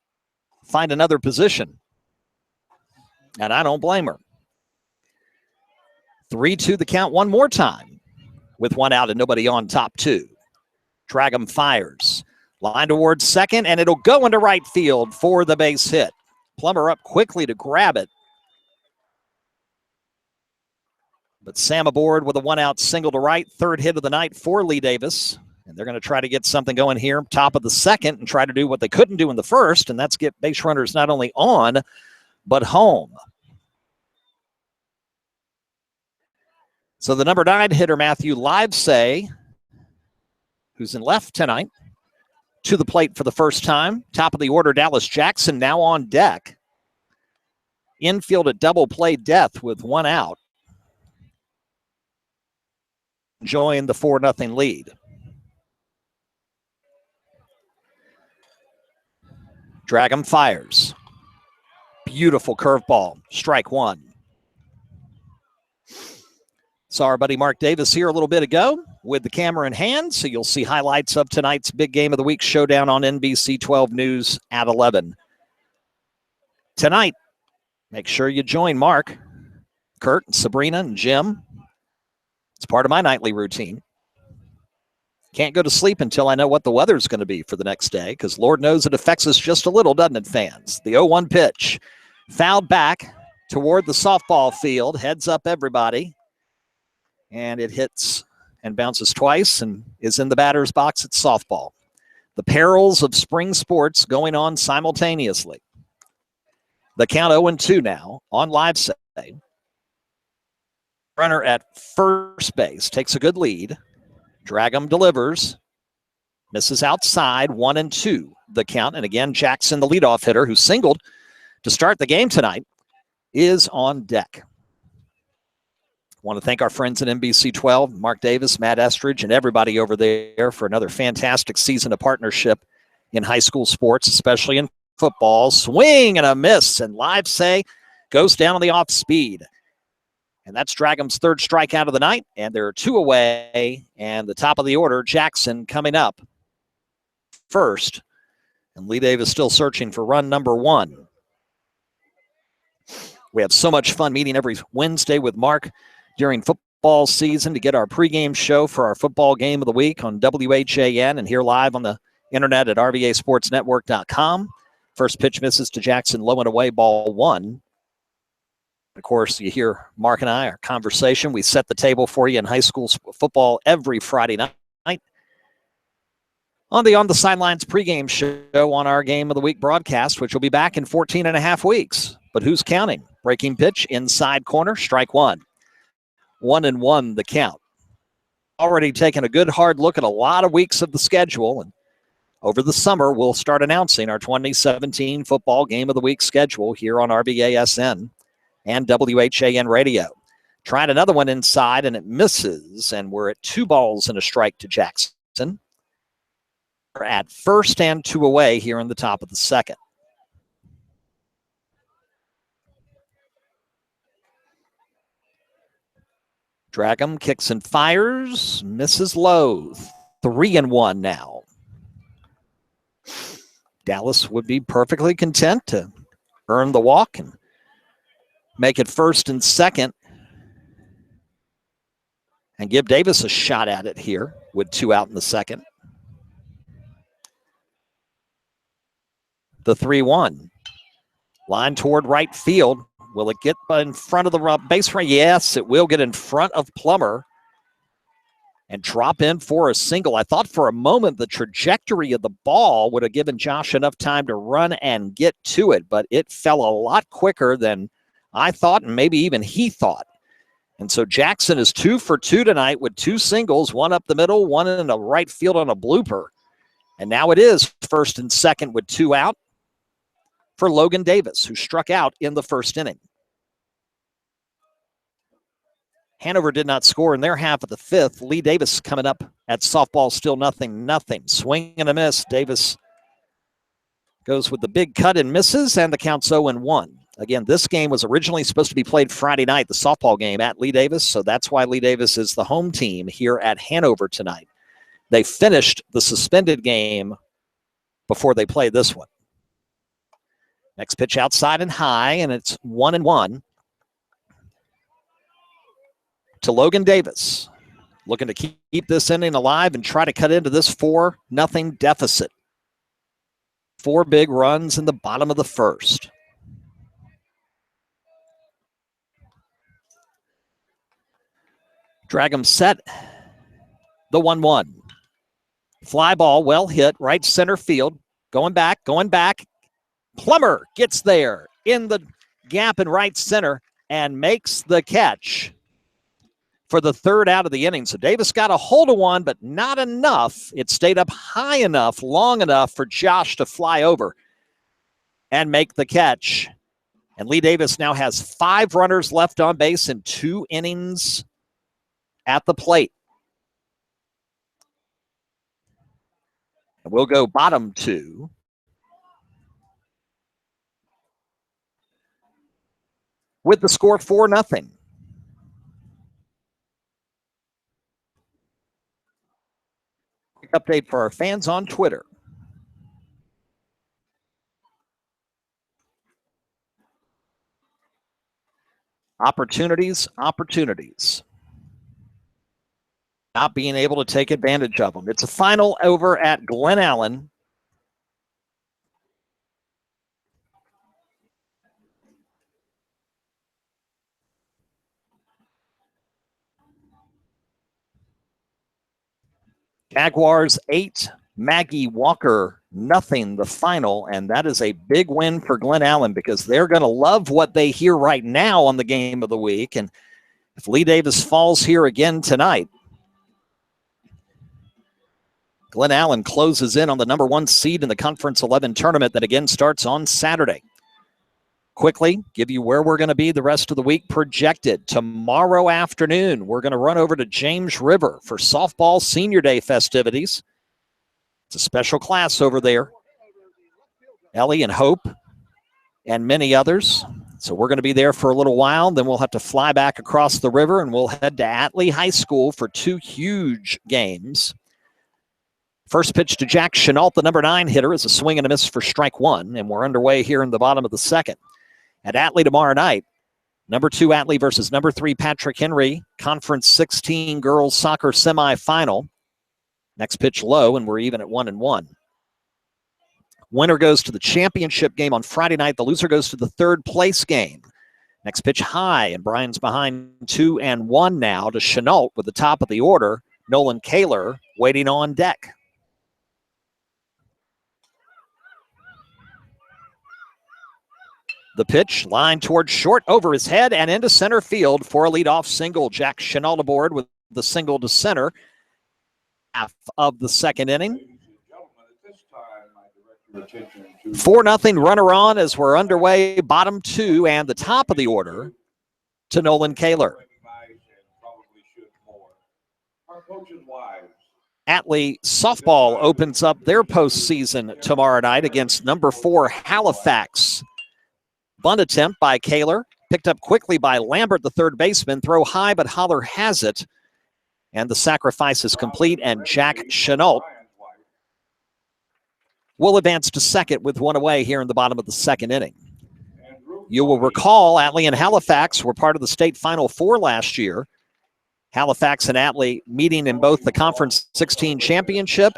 find another position. And I don't blame her. 3-2 the count one more time with 1 out and nobody on, top 2. Dragham fires. Line towards second, and it'll go into right field for the base hit. Plummer up quickly to grab it. But Sam aboard with a 1-out single to right. 3rd hit of the night for Lee Davis. And they're going to try to get something going here, top of the second, and try to do what they couldn't do in the first, and that's get base runners not only on, but home. So the number 9 hitter, Matthew Livesay, who's in left tonight, to the plate for the first time. Top of the order, Dallas Jackson now on deck. Infield at double play death with 1 out. Enjoying the 4-0 lead. Dragham fires. Beautiful curveball. Strike 1. Saw our buddy Mark Davis here a little bit ago with the camera in hand, so you'll see highlights of tonight's big game of the week showdown on NBC 12 News at 11. Tonight, make sure you join Mark, Kurt, Sabrina, and Jim. It's part of my nightly routine. Can't go to sleep until I know what the weather's going to be for the next day, because Lord knows it affects us just a little, doesn't it, fans? The 0-1 pitch. Fouled back toward the softball field. Heads up, everybody. And it hits and bounces twice and is in the batter's box at softball. The perils of spring sports going on simultaneously. The count 0-2 now on Livesay. Runner at first base takes a good lead. Dragham delivers. Misses outside, 1-2 the count. And again, Jackson, the leadoff hitter who singled to start the game tonight, is on deck. Want to thank our friends at NBC 12, Mark Davis, Matt Estridge, and everybody over there for another fantastic season of partnership in high school sports, especially in football. Swing and a miss, and Livesay goes down on the off speed. And that's Dragham's 3rd strikeout of the night, and there are 2 away, and the top of the order, Jackson coming up first, and Lee Davis still searching for run number 1. We have so much fun meeting every Wednesday with Mark during football season to get our pregame show for our football game of the week on WHAN and here live on the internet at rvasportsnetwork.com. First pitch misses to Jackson, low and away, ball 1. Of course, you hear Mark and I, our conversation. We set the table for you in high school football every Friday night on the Sidelines pregame show on our Game of the Week broadcast, which will be back in 14 and a half weeks. But who's counting? Breaking pitch, inside corner, strike 1. 1-1 the count. Already taken a good hard look at a lot of weeks of the schedule and over the summer, we'll start announcing our 2017 football game of the week schedule here on RBASN and WHAN radio. Tried another one inside, and it misses, and we're at 2 balls and a strike to Jackson. We're at first and 2 away here in the top of the second. Dragum kicks and fires, misses low. 3-1 now. Dallas would be perfectly content to earn the walk and make it first and second and give Davis a shot at it here with 2 out in the second. The 3-1. Line toward right field. Will it get in front of the base runner? Yes, it will get in front of Plummer and drop in for a single. I thought for a moment the trajectory of the ball would have given Josh enough time to run and get to it, but it fell a lot quicker than I thought and maybe even he thought. And so Jackson is 2 for 2 tonight with 2 singles, 1 up the middle, 1 in the right field on a blooper. And now it is first and second with 2 out for Logan Davis, who struck out in the first inning. Hanover did not score in their half of the 5th. Lee Davis coming up at softball, still 0-0. Swing and a miss. Davis goes with the big cut and misses, and the count's 0-1. Again, this game was originally supposed to be played Friday night, the softball game at Lee Davis, so that's why Lee Davis is the home team here at Hanover tonight. They finished the suspended game before they played this one. Next pitch outside and high, and it's 1-1. To Logan Davis, looking to keep this inning alive and try to cut into this 4-0 deficit. 4 big runs in the bottom of the first. Dragum set. The 1-1. Fly ball, well hit, right center field. Going back. Plummer gets there in the gap in right center and makes the catch for the 3rd out of the inning. So Davis got a hold of one, but not enough. It stayed up high enough, long enough for Josh to fly over and make the catch. And Lee Davis now has 5 runners left on base in 2 innings at the plate. And we'll go bottom 2. With the score 4-0. Update for our fans on Twitter. Opportunities. Not being able to take advantage of them. It's a final over at Glen Allen. Jaguars 8, Maggie Walker 0, the final, and that is a big win for Glen Allen because they're going to love what they hear right now on the game of the week. And if Lee Davis falls here again tonight, Glen Allen closes in on the number 1 seed in the Conference 11 tournament that again starts on Saturday. Quickly, give you where we're going to be the rest of the week projected. Tomorrow afternoon, we're going to run over to James River for softball senior day festivities. It's a special class over there. Ellie and Hope and many others. So we're going to be there for a little while. Then we'll have to fly back across the river and we'll head to Atlee High School for 2 huge games. First pitch to Jack Chenault, the number 9 hitter, is a swing and a miss for strike 1. And we're underway here in the bottom of the second. At Atlee tomorrow night, number 2 Atlee versus number 3 Patrick Henry, Conference 16 girls soccer semifinal. Next pitch low, and we're even at 1-1. Winner goes to the championship game on Friday night. The loser goes to the 3rd place game. Next pitch high, and Brian's behind 2-1 now to Chenault with the top of the order. Nolan Kaler waiting on deck. The pitch, line towards short, over his head, and into center field for a leadoff single. Jack Chenault aboard with the single to center. Half of the second inning. 4-0 runner on as we're underway, bottom 2 and the top of the order to Nolan Kaler. Atlee softball opens up their postseason tomorrow night against number 4 Halifax. Bunt attempt by Kaler, picked up quickly by Lambert, the third baseman. Throw high, but Holler has it. And the sacrifice is complete, and Jack Chenault will advance to second with one away here in the bottom of the second inning. You will recall Atlee and Halifax were part of the state Final Four last year. Halifax and Atlee meeting in both the Conference 16 Championship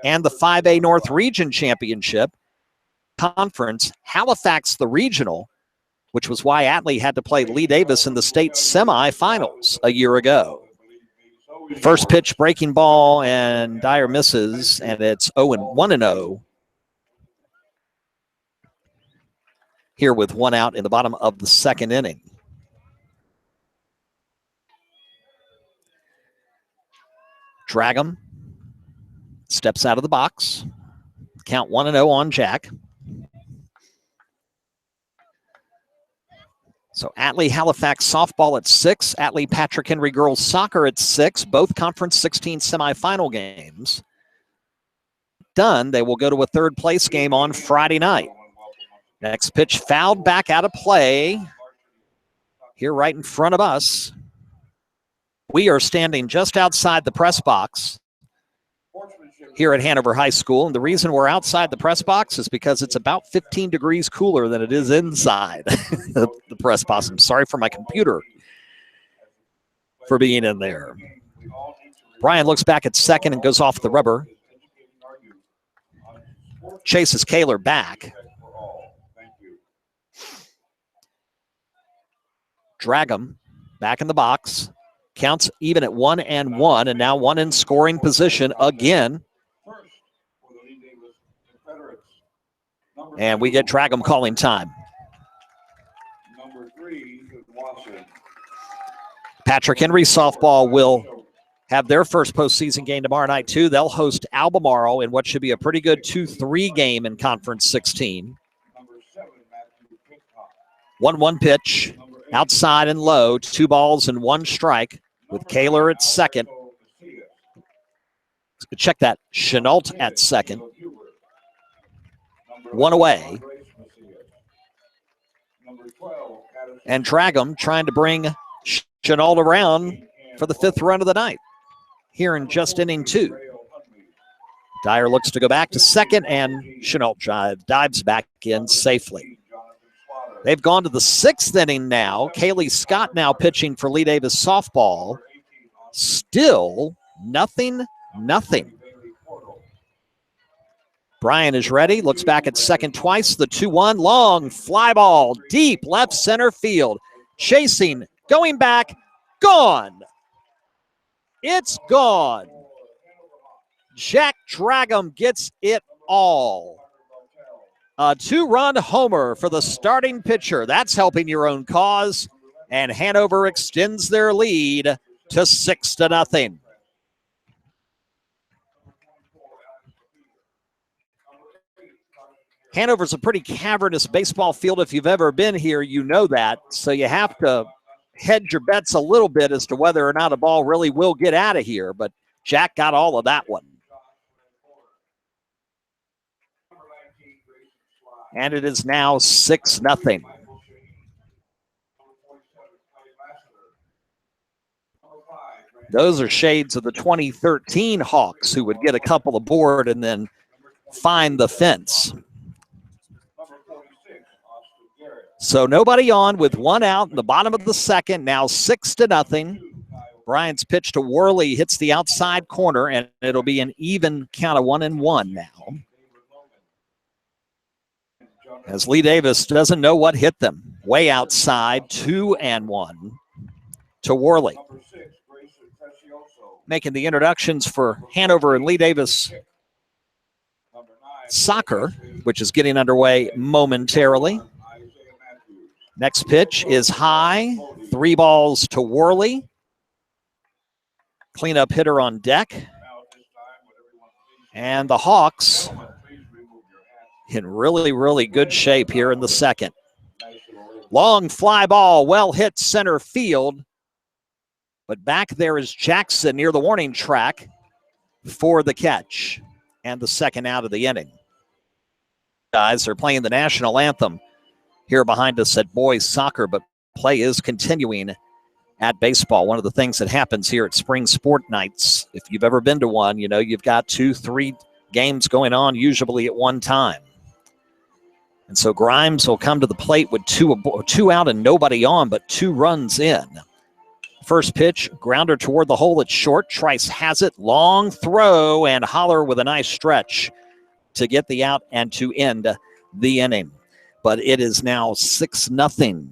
and the 5A North Region Championship. Conference, Halifax the regional, which was why Atlee had to play Lee Davis in the state semifinals a year ago. First pitch, breaking ball, and Dyer misses, and it's 1-0. Here with one out in the bottom of the second inning. Dragum steps out of the box. Count 1-0 on Jack. So Atlee Halifax softball at 6. Atlee Patrick Henry girls soccer at 6. Both Conference 16 semifinal games done. They will go to a third place game on Friday night. Next pitch fouled back out of play. Here right in front of us. We are standing just outside the press box here at Hanover High School. And the reason we're outside the press box is because it's about 15 degrees cooler than it is inside the press box. I'm sorry for my computer for being in there. Brian looks back at second and goes off the rubber. Chases Kaler back. Dragum back in the box. Counts even at 1-1, and now one in scoring position again. And we get Dragum calling time. Patrick Henry softball will have their first postseason game tomorrow night, too. They'll host Albemarle in what should be a pretty good 2-3 game in Conference 16. 1-1 pitch, outside and low, 2 balls and 1 strike with Kaler at second. Check that, Chenault at second. 1 away. And Dragum trying to bring Chenault around for the 5th run of the night here in just inning 2. Dyer looks to go back to second, and Chenault dives back in safely. They've gone to the 6th inning now. Kaylee Scott now pitching for Lee Davis softball. Still nothing. Brian is ready, looks back at second twice, the 2-1, long fly ball, deep left center field. Chasing, going back, gone. It's gone. Jack Dragum gets it all. A 2-run homer for the starting pitcher. That's helping your own cause. And Hanover extends their lead to 6-0. Hanover's a pretty cavernous baseball field. If you've ever been here, you know that. So you have to hedge your bets a little bit as to whether or not a ball really will get out of here. But Jack got all of that one. And it is now 6-0. Those are shades of the 2013 Hawks, who would get a couple aboard and then find the fence. So nobody on with 1 out in the bottom of the second, now 6-0. Brian's pitch to Worley hits the outside corner, and it'll be an even count of 1-1 now. As Lee Davis doesn't know what hit them. Way outside, 2-1 to Worley. Making the introductions for Hanover and Lee Davis soccer, which is getting underway momentarily. Next pitch is high, 3 balls to Worley. Cleanup hitter on deck. And the Hawks in really, really good shape here in the second. Long fly ball, well hit center field. But back there is Jackson near the warning track for the catch and the second out of the inning. Guys are playing the national anthem here behind us at boys soccer, but play is continuing at baseball. One of the things that happens here at spring sport nights, if you've ever been to one, you know, you've got 2-3 games going on usually at one time. And so Grimes will come to the plate with two out and nobody on, but 2 runs in. First pitch, grounder toward the hole at short. Trice has it, long throw, and Holler with a nice stretch to get the out and to end the inning. But it is now 6-0,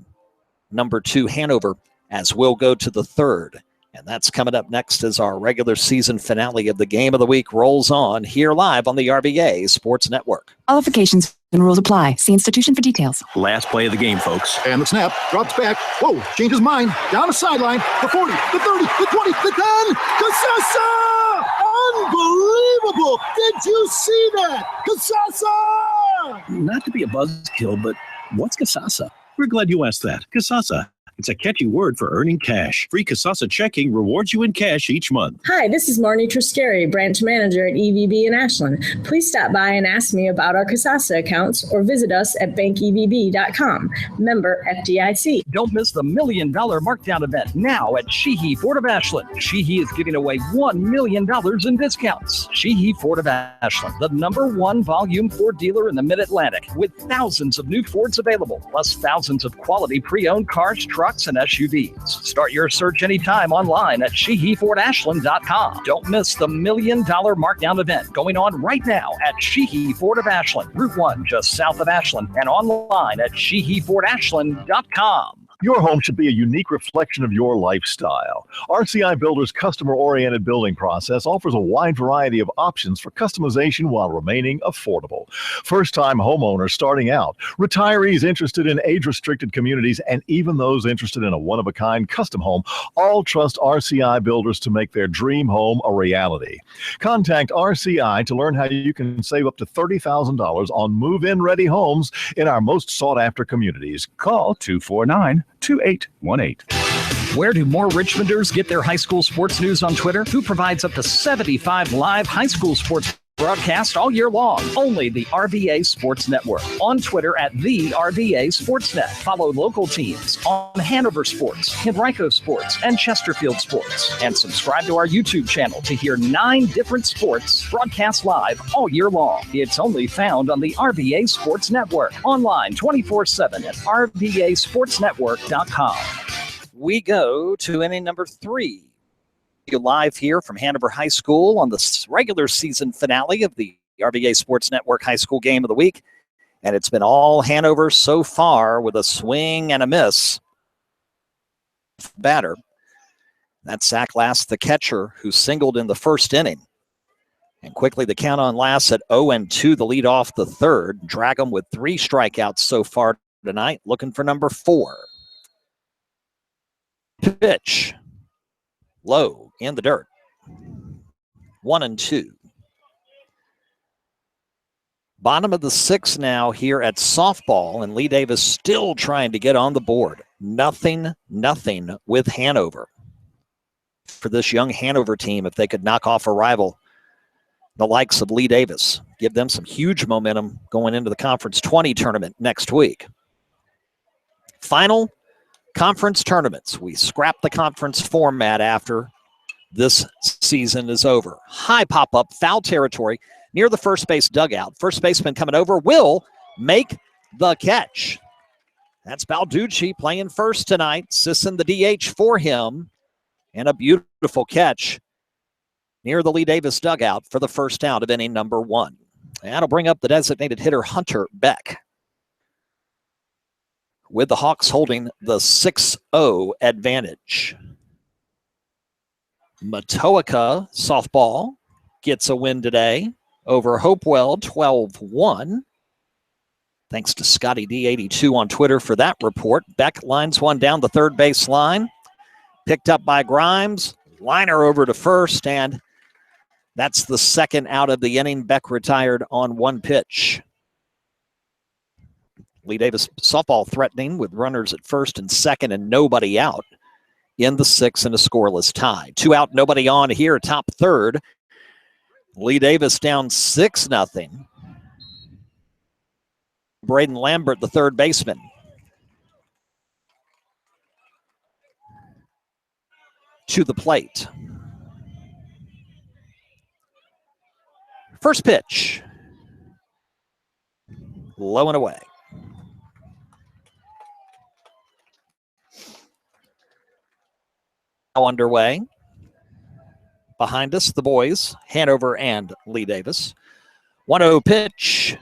number 2 Hanover, as we'll go to the third. And that's coming up next as our regular season finale of the Game of the Week rolls on here live on the RBA Sports Network. Qualifications and rules apply. See institution for details. Last play of the game, folks. And the snap, drops back. Whoa, changes mind. Down the sideline. The 40, the 30, the 20, the 10. Casasa! Unbelievable! Did you see that? Casasa! Not to be a buzzkill, but what's Casasa? We're glad you asked that. Casasa. It's a catchy word for earning cash. Free Casasa checking rewards you in cash each month. Hi, this is Marnie Triscari, branch manager at EVB in Ashland. Please stop by and ask me about our Casasa accounts or visit us at bankevb.com. Member FDIC. Don't miss the $1 million markdown event now at Sheehy Ford of Ashland. Sheehy is giving away $1 million in discounts. Sheehy Ford of Ashland, the #1 volume Ford dealer in the Mid-Atlantic, with thousands of new Fords available, plus thousands of quality pre-owned cars, trucks, and SUVs. Start your search anytime online at SheehyFordAshland.com. Don't miss the $1 million markdown event going on right now at Sheehy Ford of Ashland, Route 1 just south of Ashland, and online at SheehyFordAshland.com. Your home should be a unique reflection of your lifestyle. RCI Builder's customer-oriented building process offers a wide variety of options for customization while remaining affordable. First-time homeowners starting out, retirees interested in age-restricted communities, and even those interested in a one-of-a-kind custom home all trust RCI Builders to make their dream home a reality. Contact RCI to learn how you can save up to $30,000 on move-in ready homes in our most sought-after communities. Call 249-2818. Where do more Richmonders get their high school sports news on Twitter? Who provides up to 75 live high school sports broadcasts all year long? Only the RBA Sports Network. On Twitter at the RBA Sportsnet. Follow local teams on Hanover Sports, Henrico Sports, and Chesterfield Sports. And subscribe to our YouTube channel to hear 9 different sports broadcast live all year long. It's only found on the RBA Sports Network. Online 24/7 at RBASportsNetwork.com. We go to inning number 3. Live here from Hanover High School on the regular season finale of the RBA Sports Network High School Game of the Week. And it's been all Hanover so far with a swing and a miss. Batter. That Zach Last, the catcher, who singled in the first inning. And quickly the count on Last at 0-2, the lead off the third. Drag him with 3 strikeouts so far tonight, looking for number 4. Pitch. Low. In the dirt. 1-2. Bottom of the 6th now here at softball, and Lee Davis still trying to get on the board. Nothing with Hanover. For this young Hanover team, if they could knock off a rival, the likes of Lee Davis, give them some huge momentum going into the Conference 20 tournament next week. Final conference tournaments. We scrap the conference format after this season is over. High pop-up, foul territory near the first base dugout. First baseman coming over will make the catch. That's Balducci playing first tonight. Sisson the DH for him. And a beautiful catch near the Lee Davis dugout for the first out of inning number 1. That'll bring up the designated hitter Hunter Beck, with the Hawks holding the 6-0 advantage. Matoaka softball gets a win today over Hopewell 12-1. Thanks to Scotty D82 on Twitter for that report. Beck lines one down the third base line. Picked up by Grimes. Liner over to first, and that's the second out of the inning. Beck retired on 1 pitch. Lee Davis softball threatening with runners at first and second and nobody out in the 6th and a scoreless tie. 2 out, nobody on here, top third. Lee Davis down 6-0. Braden Lambert, the third baseman. To the plate. First pitch. Low and away. Now underway. Behind us, the boys, Hanover and Lee Davis. 1-0 pitch.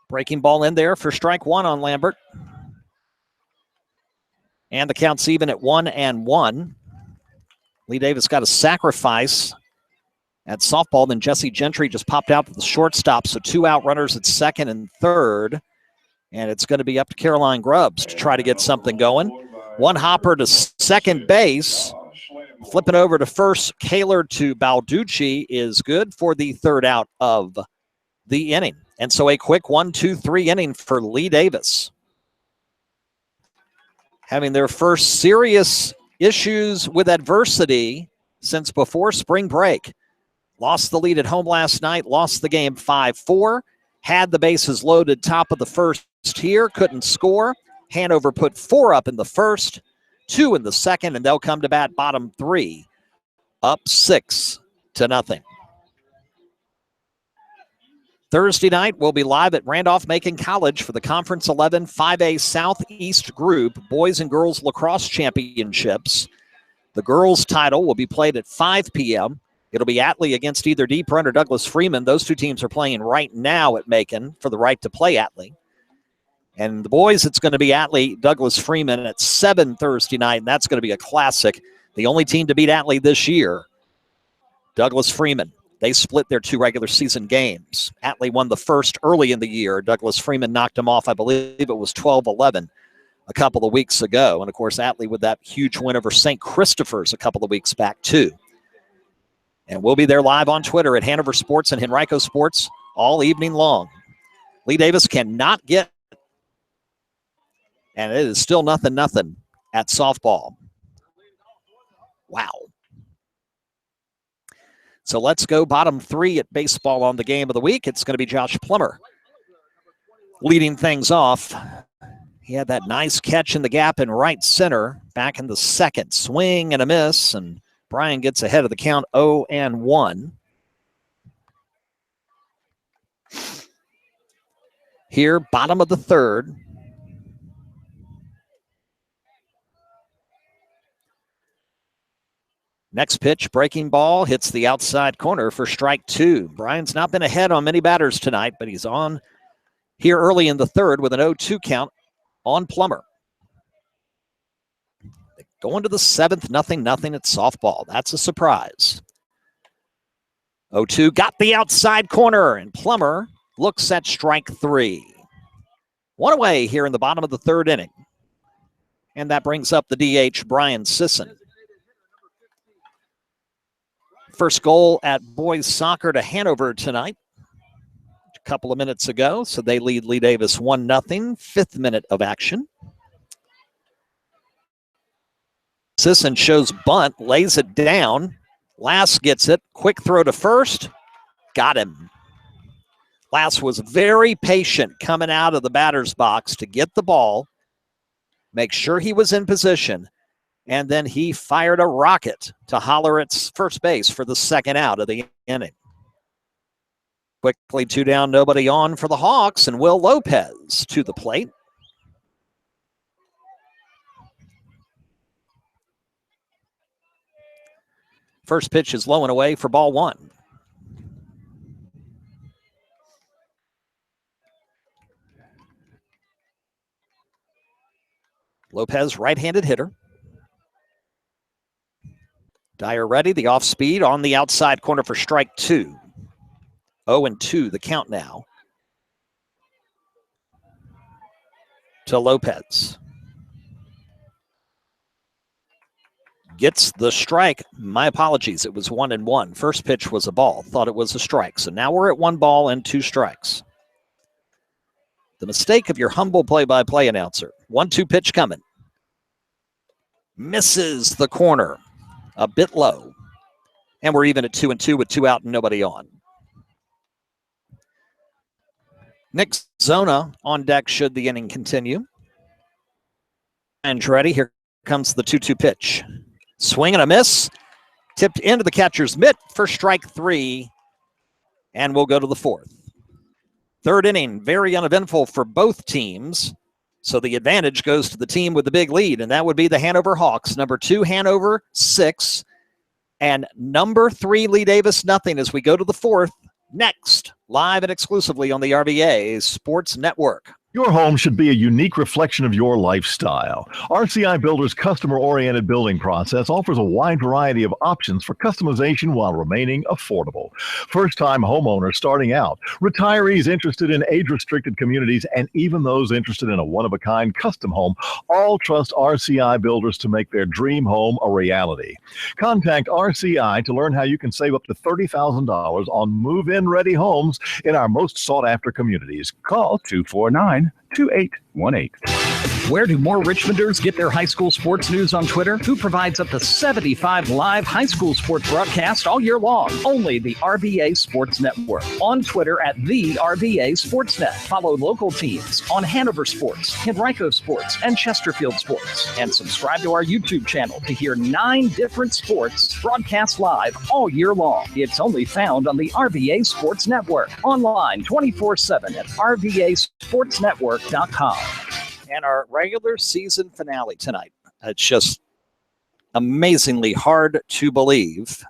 Breaking ball in there for strike 1 on Lambert. And the count's even at 1-1. Lee Davis got a sacrifice at softball. Then Jesse Gentry just popped out to the shortstop. So 2 out runners at second and third. And it's going to be up to Caroline Grubbs to try to get something going. 1 hopper to second base. Flipping over to first, Kaler to Balducci is good for the 3rd out of the inning. And so a quick 1-2-3 inning for Lee Davis. Having their first serious issues with adversity since before spring break. Lost the lead at home last night, lost the game 5-4, had the bases loaded top of the first here, couldn't score. Hanover put 4 up in the first, 2 in the second, and they'll come to bat bottom 3, up 6-0. Thursday night, we'll be live at Randolph-Macon College for the Conference 11 5A Southeast Group Boys and Girls Lacrosse Championships. The girls' title will be played at 5 p.m. It'll be Atlee against either Deep Run or Douglas Freeman. Those 2 teams are playing right now at Macon for the right to play Atlee. And the boys, it's going to be Atlee, Douglas Freeman at 7 Thursday night, and that's going to be a classic. The only team to beat Atlee this year, Douglas Freeman. They split their 2 regular season games. Atlee won the first early in the year. Douglas Freeman knocked them off, I believe it was 12-11 a couple of weeks ago. And, of course, Atlee with that huge win over St. Christopher's a couple of weeks back, too. And we'll be there live on Twitter at Hanover Sports and Henrico Sports all evening long. Lee Davis cannot get, and it is still 0-0 at softball. Wow. So let's go bottom 3 at baseball on the game of the week. It's going to be Josh Plummer leading things off. He had that nice catch in the gap in right center back in the second. Swing and a miss, and Brian gets ahead of the count 0-1. Here, bottom of the 3rd. Next pitch, breaking ball, hits the outside corner for strike 2. Brian's not been ahead on many batters tonight, but he's on here early in the 3rd with an 0-2 count on Plummer. Going to the 7th, 0-0 at softball. That's a surprise. 0-2 got the outside corner, and Plummer looks at strike 3. 1 away here in the bottom of the 3rd inning. And that brings up the DH, Brian Sisson. First goal at boys soccer to Hanover tonight, a couple of minutes ago. So they lead Lee Davis 1-0, 5th minute of action. Sisson shows bunt, lays it down. Lass gets it. Quick throw to first. Got him. Lass was very patient coming out of the batter's box to get the ball, make sure he was in position, and then he fired a rocket to holler at first base for the 2nd out of the inning. Quickly 2 down, nobody on for the Hawks, and Will Lopez to the plate. First pitch is low and away for ball 1. Lopez, right-handed hitter. Dyer ready, the off speed on the outside corner for strike 2. 0-2, the count now to Lopez. Gets the strike. My apologies, it was 1-1. First pitch was a ball. Thought it was a strike. So now we're at 1 ball and 2 strikes. The mistake of your humble play-by-play announcer. 1-2 pitch coming. Misses the corner. A bit low. And we're even at 2-2 with 2 out and nobody on. Nick Zona on deck should the inning continue. Andretti, here comes the 2-2 pitch. Swing and a miss. Tipped into the catcher's mitt for strike 3. And we'll go to the 4th. Third inning, very uneventful for both teams. So the advantage goes to the team with the big lead, and that would be the Hanover Hawks. Number 2, Hanover, 6. And number 3, Lee Davis, nothing as we go to the 4th. Next, live and exclusively on the RVA Sports Network. Your home should be a unique reflection of your lifestyle. RCI Builder's customer-oriented building process offers a wide variety of options for customization while remaining affordable. First-time homeowners starting out, retirees interested in age-restricted communities, and even those interested in a one-of-a-kind custom home all trust RCI Builders to make their dream home a reality. Contact RCI to learn how you can save up to $30,000 on move-in-ready homes in our most sought-after communities. Call 249-2818. Where do more Richmonders get their high school sports news on Twitter? Who provides up to 75 live high school sports broadcasts all year long? Only the RVA Sports Network. On Twitter at the RVA Sportsnet. Follow local teams on Hanover Sports, Henrico Sports, and Chesterfield Sports. And subscribe to our YouTube channel to hear 9 different sports broadcast live all year long. It's only found on the RVA Sports Network. Online 24/7 at RVASportsNetwork.com. And our regular season finale tonight. It's just amazingly hard to believe.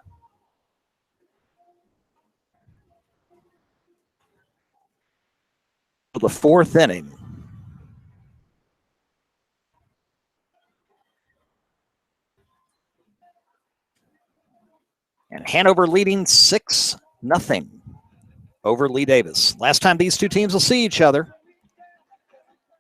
The 4th inning. And Hanover leading 6-0 over Lee Davis. Last time these two teams will see each other.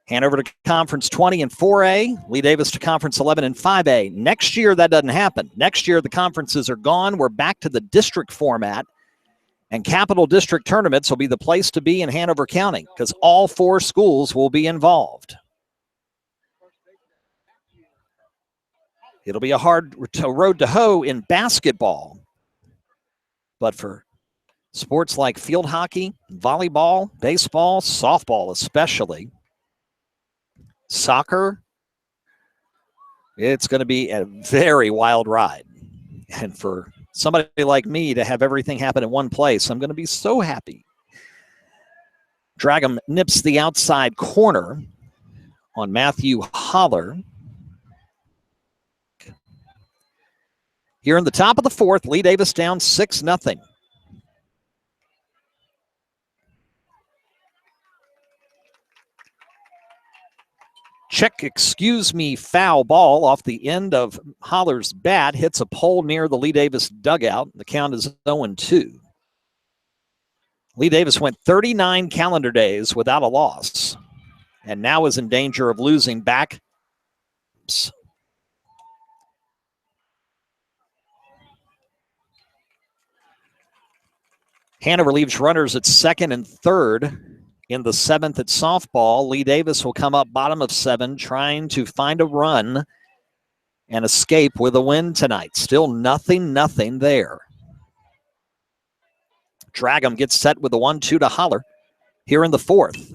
Hanover to Conference 20 and 4A. Lee Davis to Conference 11 and 5A. Next year, that doesn't happen. Next year, the conferences are gone. We're back to the district format. And Capital District tournaments will be the place to be in Hanover County because all 4 schools will be involved. It'll be a hard road to hoe in basketball. But for sports like field hockey, volleyball, baseball, softball especially, soccer, it's going to be a very wild ride. And for somebody like me to have everything happen in one place, I'm going to be so happy. Dragum nips the outside corner on Matthew Holler. Here in the top of the 4th, Lee Davis down 6-0. Check, excuse me, foul ball off the end of Holler's bat. Hits a pole near the Lee Davis dugout. The count is 0-2. Lee Davis went 39 calendar days without a loss and now is in danger of losing back. Hanover leaves runners at 2nd and 3rd. In the 7th at softball, Lee Davis will come up bottom of 7, trying to find a run and escape with a win tonight. Still nothing there. Dragum gets set with the 1-2 to Holler here in the 4th.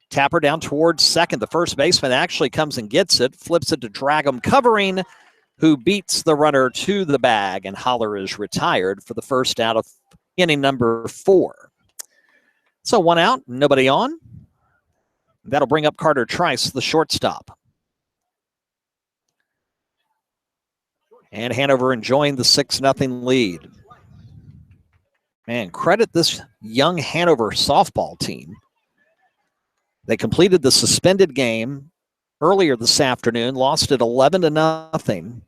Tapper down towards 2nd. The first baseman actually comes and gets it, flips it to Dragum covering, who beats the runner to the bag, and Holler is retired for the first out of inning number 4. So 1 out, nobody on. That'll bring up Carter Trice, the shortstop. And Hanover enjoying the 6-0 lead. Man, credit this young Hanover softball team. They completed the suspended game earlier this afternoon, lost it 11-0.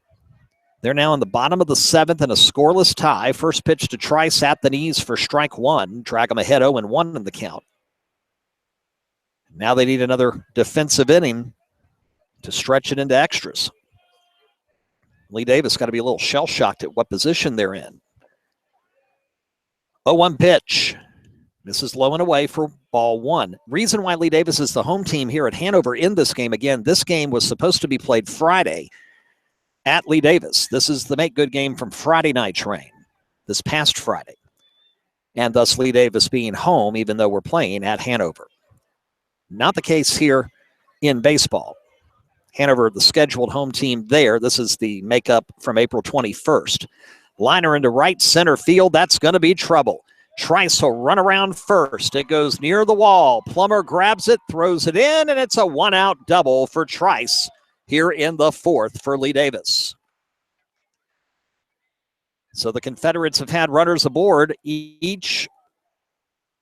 They're now in the bottom of the 7th in a scoreless tie. First pitch to Trice at the knees for strike 1. Drag them ahead 0-1 in the count. Now they need another defensive inning to stretch it into extras. Lee Davis got to be a little shell-shocked at what position they're in. 0-1 pitch. Misses low and away for ball one. Reason why Lee Davis is the home team here at Hanover in this game. Again, this game was supposed to be played Friday at Lee Davis. This is the make good game from Friday night's rain, this past Friday. And thus Lee Davis being home, even though we're playing at Hanover. Not the case here in baseball. Hanover, the scheduled home team there. This is the makeup from April 21st. Liner into right center field. That's going to be trouble. Trice will run around first. It goes near the wall. Plummer grabs it, throws it in, and it's a one-out double for Trice here in the fourth for Lee Davis. So the Confederates have had runners aboard each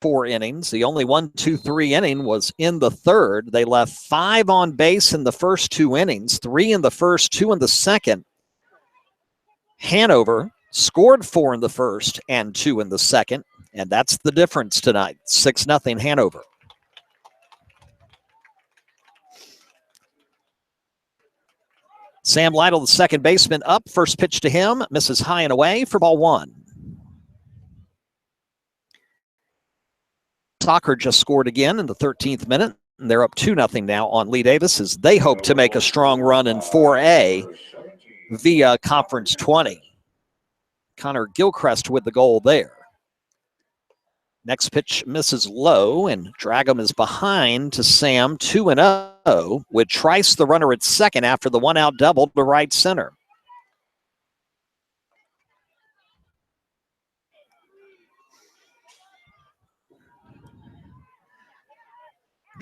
4 innings. The only 1, 2, 3 inning was in the third. They left 5 on base in the first 2 innings, 3 in the first, 2 in the second. Hanover scored 4 in the first and 2 in the second, and that's the difference tonight. 6-0 Hanover. Sam Lytle, the second baseman, up. First pitch to him, misses high and away for ball one. Soccer just scored again in the 13th minute, and they're up 2-0 now on Lee Davis as they hope to make a strong run in 4A via Conference 20. Connor Gilchrist with the goal there. Next pitch misses low, and Dragum is behind to Sam, 2-0, with Trice the runner at second after the one-out double to right center.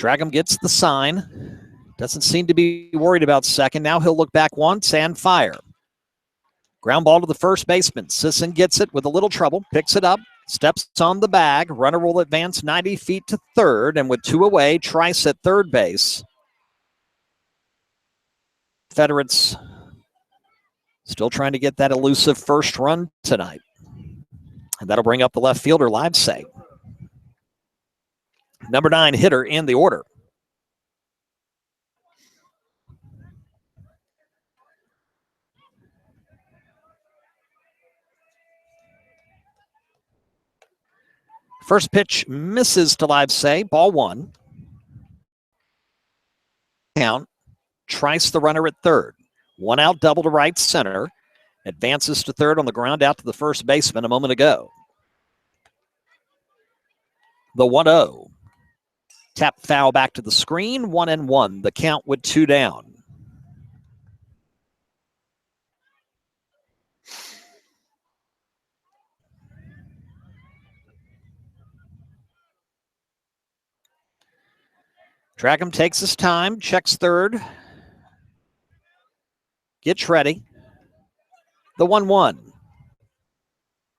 Dragum gets the sign. Doesn't seem to be worried about second. Now he'll look back once and fire. Ground ball to the first baseman. Sisson gets it with a little trouble, picks it up. Steps on the bag. Runner will advance 90 feet to third, and with 2 away, Trice at third base. Confederates still trying to get that elusive first run tonight. And that'll bring up the left fielder, Livesay. Number 9 hitter in the order. First pitch misses to Livesay. Ball one. Count. Trice the runner at third. One out double to right center. Advances to third on the ground out to the first baseman a moment ago. The 1-0. Tap foul back to the screen. 1-1. The count with 2 down. Dragum takes his time, checks third, gets ready. The 1-1.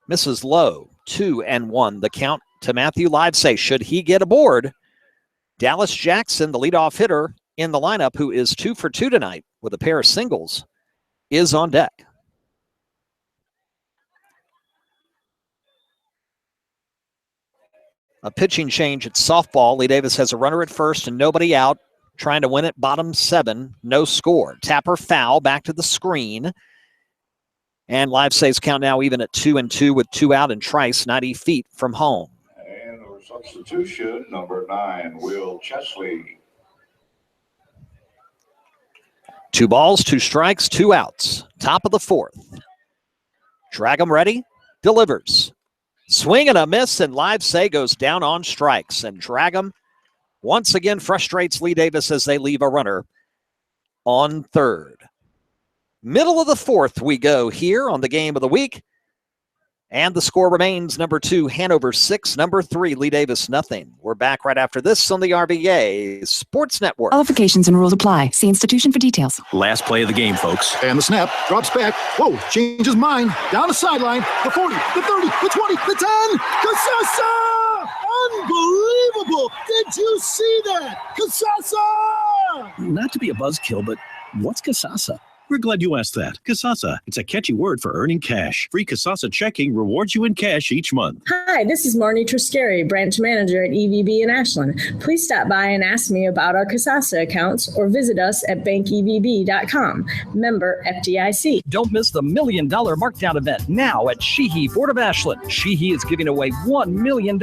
Misses low, 2-1. The count to Matthew Livesay. Should he get aboard? Dallas Jackson, the leadoff hitter in the lineup, who is 2 for 2 tonight with a pair of singles, is on deck. A pitching change at softball. Lee Davis has a runner at first and nobody out. Trying to win it, bottom 7, no score. Tapper foul, back to the screen. And Livesay's count now even at 2-2 with 2 out, and Trice 90 feet from home. And our substitution, number 9, Will Chesley. 2 balls, 2 strikes, 2 outs. Top of the 4th. Dragum ready, delivers. Swing and a miss, and Livesay goes down on strikes. And Dragum once again frustrates Lee Davis as they leave a runner on third. Middle of the 4th we go here on the game of the week. And the score remains number 2, Hanover 6, number 3, Lee Davis nothing. We're back right after this on the RBA Sports Network. Qualifications and rules apply. See institution for details. Last play of the game, folks. And the snap, drops back. Whoa, changes mind. Down the sideline. The 40, the 30, the 20, the 10. Casasa! Unbelievable! Did you see that? Casasa! Not to be a buzzkill, but what's Casasa? We're glad you asked that. Kasasa, it's a catchy word for earning cash. Free Kasasa checking rewards you in cash each month. Hi, this is Marnie Triscari, branch manager at EVB in Ashland. Please stop by and ask me about our Kasasa accounts or visit us at bankevb.com. Member FDIC. Don't miss the $1 million markdown event now at Sheehy Ford of Ashland. Sheehy is giving away $1 million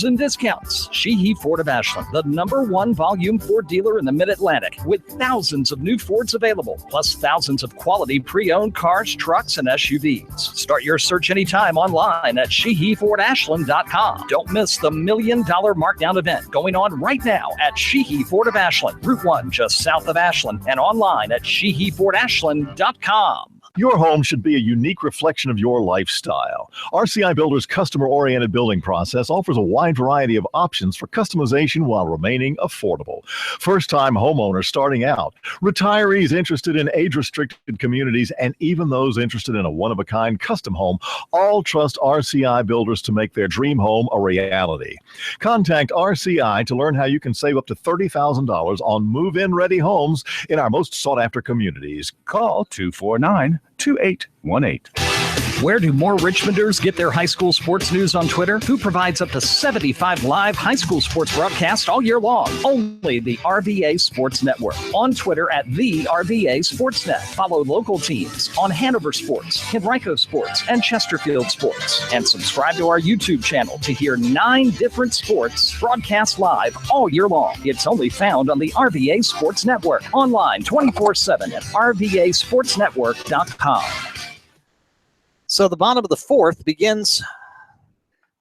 in discounts. Sheehy Ford of Ashland, the #1 volume Ford dealer in the Mid-Atlantic, with thousands of new Fords available, plus thousands of quality pre-owned cars, trucks, and SUVs. Start your search anytime online at SheehyFordAshland.com. Don't miss the $1 million markdown event going on right now at Sheehy Ford of Ashland, Route 1 just south of Ashland, and online at SheehyFordAshland.com. Your home should be a unique reflection of your lifestyle. RCI Builder's customer-oriented building process offers a wide variety of options for customization while remaining affordable. First-time homeowners starting out, retirees interested in age-restricted communities, and even those interested in a one-of-a-kind custom home all trust RCI Builders to make their dream home a reality. Contact RCI to learn how you can save up to $30,000 on move-in ready homes in our most sought-after communities. Call 249-2818. Where do more Richmonders get their high school sports news on Twitter? Who provides up to 75 live high school sports broadcasts all year long? Only the RVA Sports Network. On Twitter at the RVA Sportsnet. Follow local teams on Hanover Sports, Henrico Sports, and Chesterfield Sports. And subscribe to our YouTube channel to hear 9 different sports broadcast live all year long. It's only found on the RVA Sports Network. Online 24/7 at rvasportsnetwork.com. So the bottom of the fourth begins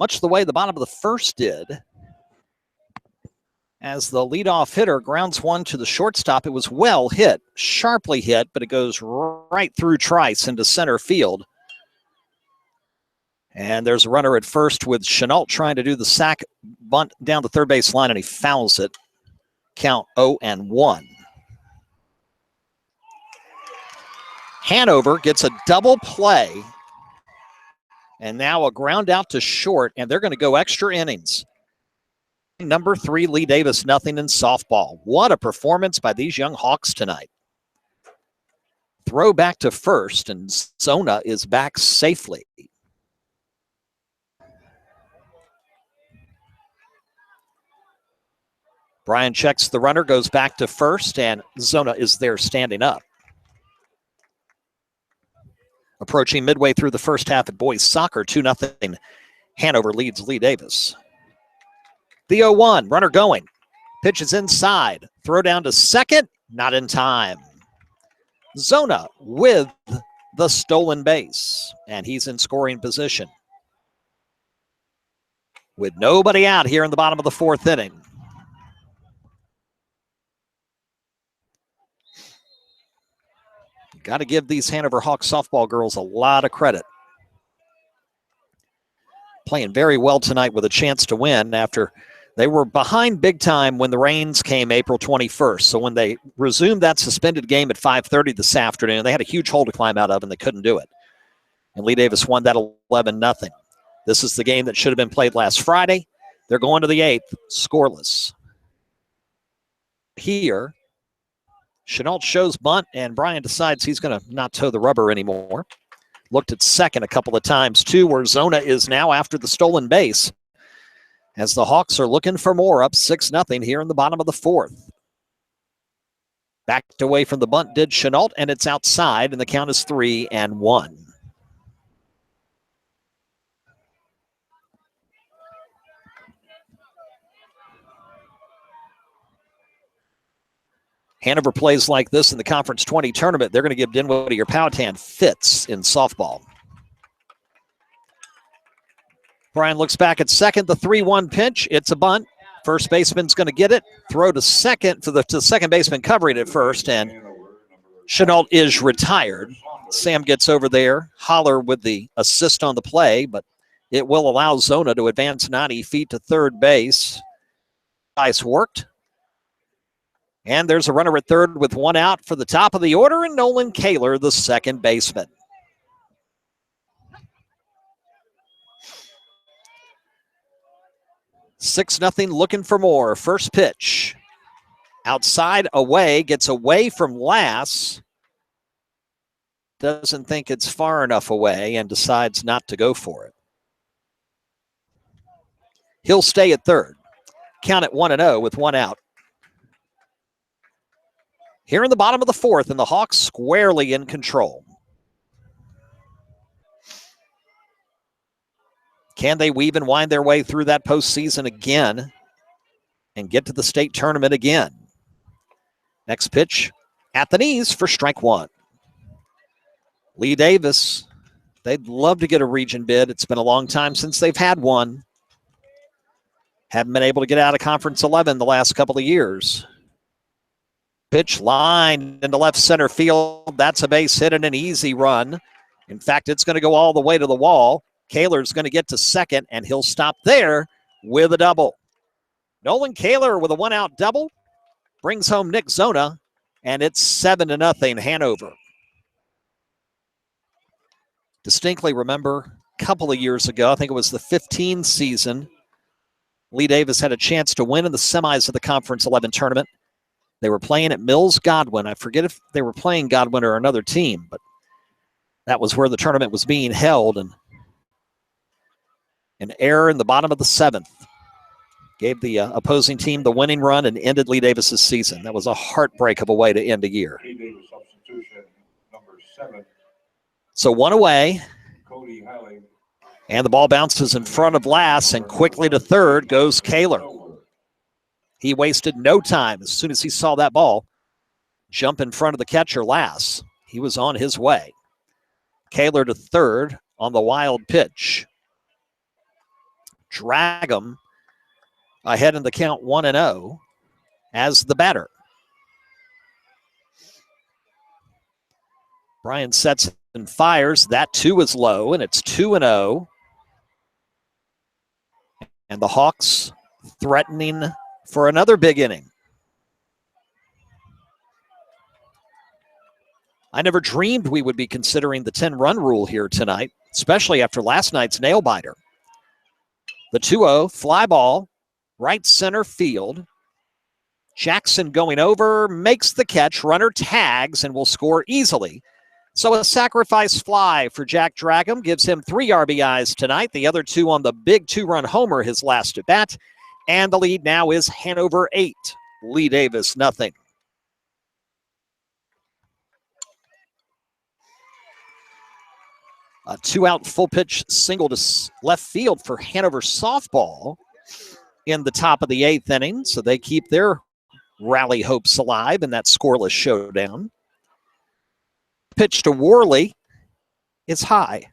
much the way the bottom of the first did. As the leadoff hitter grounds one to the shortstop, it was well hit, sharply hit, but it goes right through Trice into center field. And there's a runner at first with Chenault trying to do the sack bunt down the third base line, and he fouls it. Count 0-1. Hanover gets a double play. And now a ground out to short, and they're going to go extra innings. Number 3, Lee Davis, nothing in softball. What a performance by these young Hawks tonight. Throw back to first, and Zona is back safely. Brian checks the runner, goes back to first, and Zona is there standing up. Approaching midway through the first half at boys soccer, 2-0. Hanover leads Lee Davis. The 0-1, runner going. Pitch is inside. Throw down to second, not in time. Zona with the stolen base, and he's in scoring position. With nobody out here in the bottom of the fourth inning. Got to give these Hanover Hawks softball girls a lot of credit. Playing very well tonight with a chance to win after they were behind big time when the rains came April 21st. So when they resumed that suspended game at 5:30 this afternoon, they had a huge hole to climb out of, and they couldn't do it. And Lee Davis won that 11-0. This is the game that should have been played last Friday. They're going to the 8th, scoreless. Here, Chenault shows bunt, and Brian decides he's going to not toe the rubber anymore. Looked at second a couple of times, too, where Zona is now after the stolen base. As the Hawks are looking for more, up 6-0 here in the bottom of the fourth. Backed away from the bunt did Chenault, and it's outside, and the count is 3-1. Hanover plays like this in the Conference 20 tournament. They're going to give Dinwiddie or Powhatan fits in softball. Brian looks back at second, the 3-1 pitch. It's a bunt. First baseman's going to get it. Throw to second to the second baseman covering it first, and Chenault is retired. Sam gets over there. Holler with the assist on the play, but it will allow Zona to advance 90 feet to third base. Nice worked. And there's a runner at third with one out for the top of the order, and Nolan Kaler, the second baseman. Six nothing, looking for more. First pitch. Outside, away, gets away from Lass. doesn't think it's far enough away and decides not to go for it. He'll stay at third. Count it 1-0 with one out. Here in the bottom of the fourth, and the Hawks squarely in control. Can they weave and wind their way through that postseason again and get to the state tournament again? Next pitch at the knees for strike one. Lee Davis, they'd love to get a region bid. It's been a long time since they've had one. Haven't been able to get out of Conference 11 the last couple of years. Pitch line into left center field. That's a base hit and an easy run. In fact, it's going to go all the way to the wall. Kaler's going to get to second, and he'll stop there with a double. Nolan Kaler with a one-out double brings home Nick Zona, and it's 7-0 Hanover. Distinctly remember a couple of years ago, I think it was the 15 season, Lee Davis had a chance to win in the semis of the Conference 11 tournament. They were playing at Mills Godwin. I forget if they were playing Godwin or another team, but that was where the tournament was being held. And an error in the bottom of the seventh gave the opposing team the winning run and ended Lee Davis's season. That was a heartbreak of a way to end a year. Lee Davis substitution, number 7. So one away. Cody Haley. And the ball bounces in front of Lass, and quickly to third goes Kaler. He wasted no time as soon as he saw that ball jump in front of the catcher, Lass. He was on his way. Kaler to third on the wild pitch. Dragum ahead in the count 1-0 as the batter. Brian sets and fires. That too is low, and it's 2-0. And the Hawks threatening for another big inning. I never dreamed we would be considering the 10-run rule here tonight, especially after last night's nail-biter. The 2-0 fly ball, right center field. Jackson going over, makes the catch, runner tags, and will score easily. So a sacrifice fly for Jack Dragum gives him 3 RBIs tonight, the other 2 on the big 2-run homer his last at bat. And the lead now is Hanover 8, Lee Davis nothing. A 2-out full pitch single to left field for Hanover softball in the top of the 8th inning. So they keep their rally hopes alive in that scoreless showdown. Pitch to Worley is high.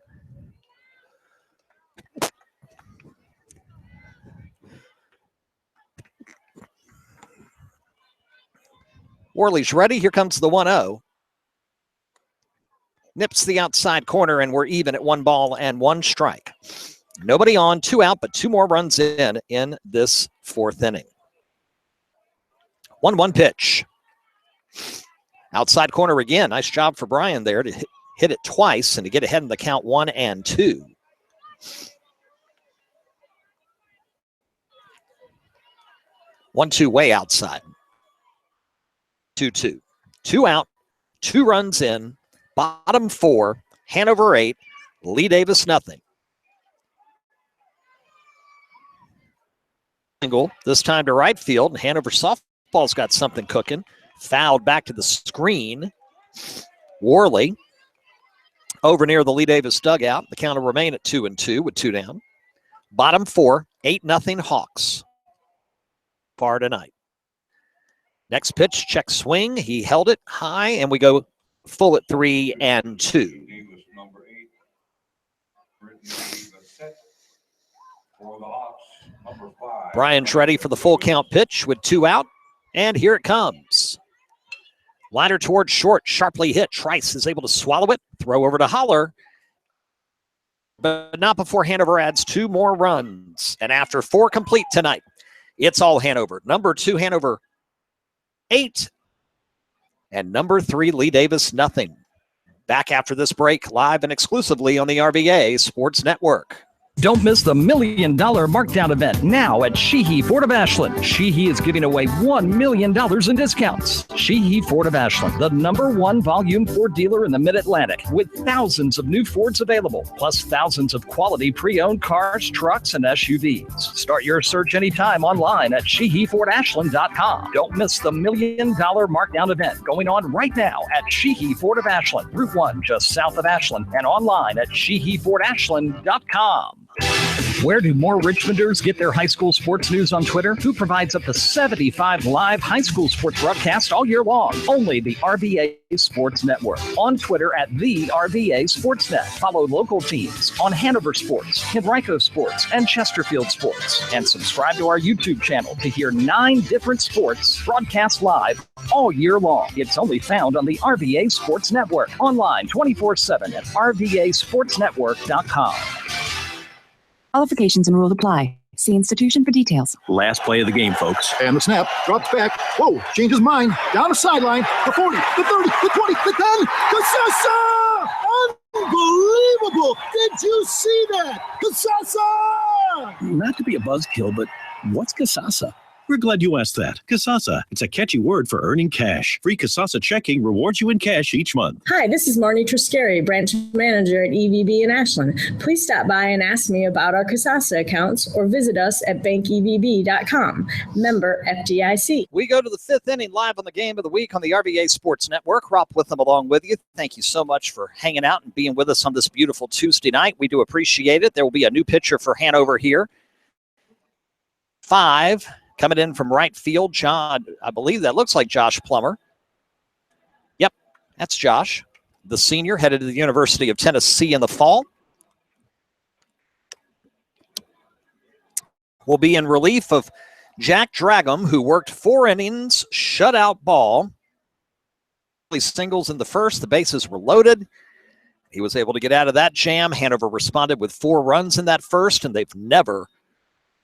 Worley's ready. Here comes the 1-0. Nips the outside corner, and we're even at 1 ball and 1 strike. Nobody on, 2 out, but 2 more runs in this 4th inning. 1-1 pitch. Outside corner again. Nice job for Brian there to hit it twice and to get ahead in the count 1-2. One-two way outside. 2-2. 2 out, 2 runs in. Bottom 4, Hanover 8, Lee Davis nothing. Single, this time to right field, and Hanover softball's got something cooking. Fouled back to the screen. Worley over near the Lee Davis dugout. The count will remain at 2-2 with 2 down. Bottom 4, 8-0 Hawks. Far tonight. Next pitch, check swing. He held it high, and we go full at 3-2. Brian's ready for the full count pitch with 2 out, and here it comes. Liner towards short, sharply hit. Trice is able to swallow it. Throw over to Holler, but not before Hanover adds 2 more runs. And after 4 complete tonight, it's all Hanover. Number 2, Hanover 8. And number 3, Lee Davis nothing. Back after this break, live and exclusively on the RVA Sports Network. Don't miss the $1 million markdown event now at Sheehy Ford of Ashland. Sheehy is giving away $1 million in discounts. Sheehy Ford of Ashland, the #1 volume Ford dealer in the Mid-Atlantic, with thousands of new Fords available, plus thousands of quality pre-owned cars, trucks, and SUVs. Start your search anytime online at SheehyFordAshland.com. Don't miss the $1 million markdown event going on right now at Sheehy Ford of Ashland, Route 1, just south of Ashland, and online at SheehyFordAshland.com. Where do more Richmonders get their high school sports news on Twitter? Who provides up to 75 live high school sports broadcasts all year long? Only the RVA Sports Network. On Twitter at the RVA Sportsnet. Follow local teams on Hanover Sports, Henrico Sports, and Chesterfield Sports. And subscribe to our YouTube channel to hear 9 different sports broadcast live all year long. It's only found on the RVA Sports Network. Online 24/7 at RVASportsNetwork.com. Qualifications and rules apply. See institution for details. Last play of the game, folks. And the snap, drops back. Whoa, changes mind. Down the sideline. The 40, the 30, the 20, the 10. Casasa! Unbelievable! Did you see that? Casasa! Not to be a buzzkill, but what's Casasa? We're glad you asked that. Casasa, it's a catchy word for earning cash. Free Casasa checking rewards you in cash each month. Hi, this is Marnie Triscari, branch manager at EVB in Ashland. Please stop by and ask me about our Casasa accounts or visit us at bankevb.com. Member FDIC. We go to the 5th inning live on the game of the week on the RVA Sports Network. Rob with them along with you. Thank you so much for hanging out and being with us on this beautiful Tuesday night. We do appreciate it. There will be a new pitcher for Hanover here. 5. Coming in from right field, John, I believe that looks like Josh Plummer. Yep, that's Josh, the senior, headed to the University of Tennessee in the fall. Will be in relief of Jack Dragum, who worked 4 innings, shutout ball. Singles in the first, the bases were loaded. He was able to get out of that jam. Hanover responded with 4 runs in that first, and they've never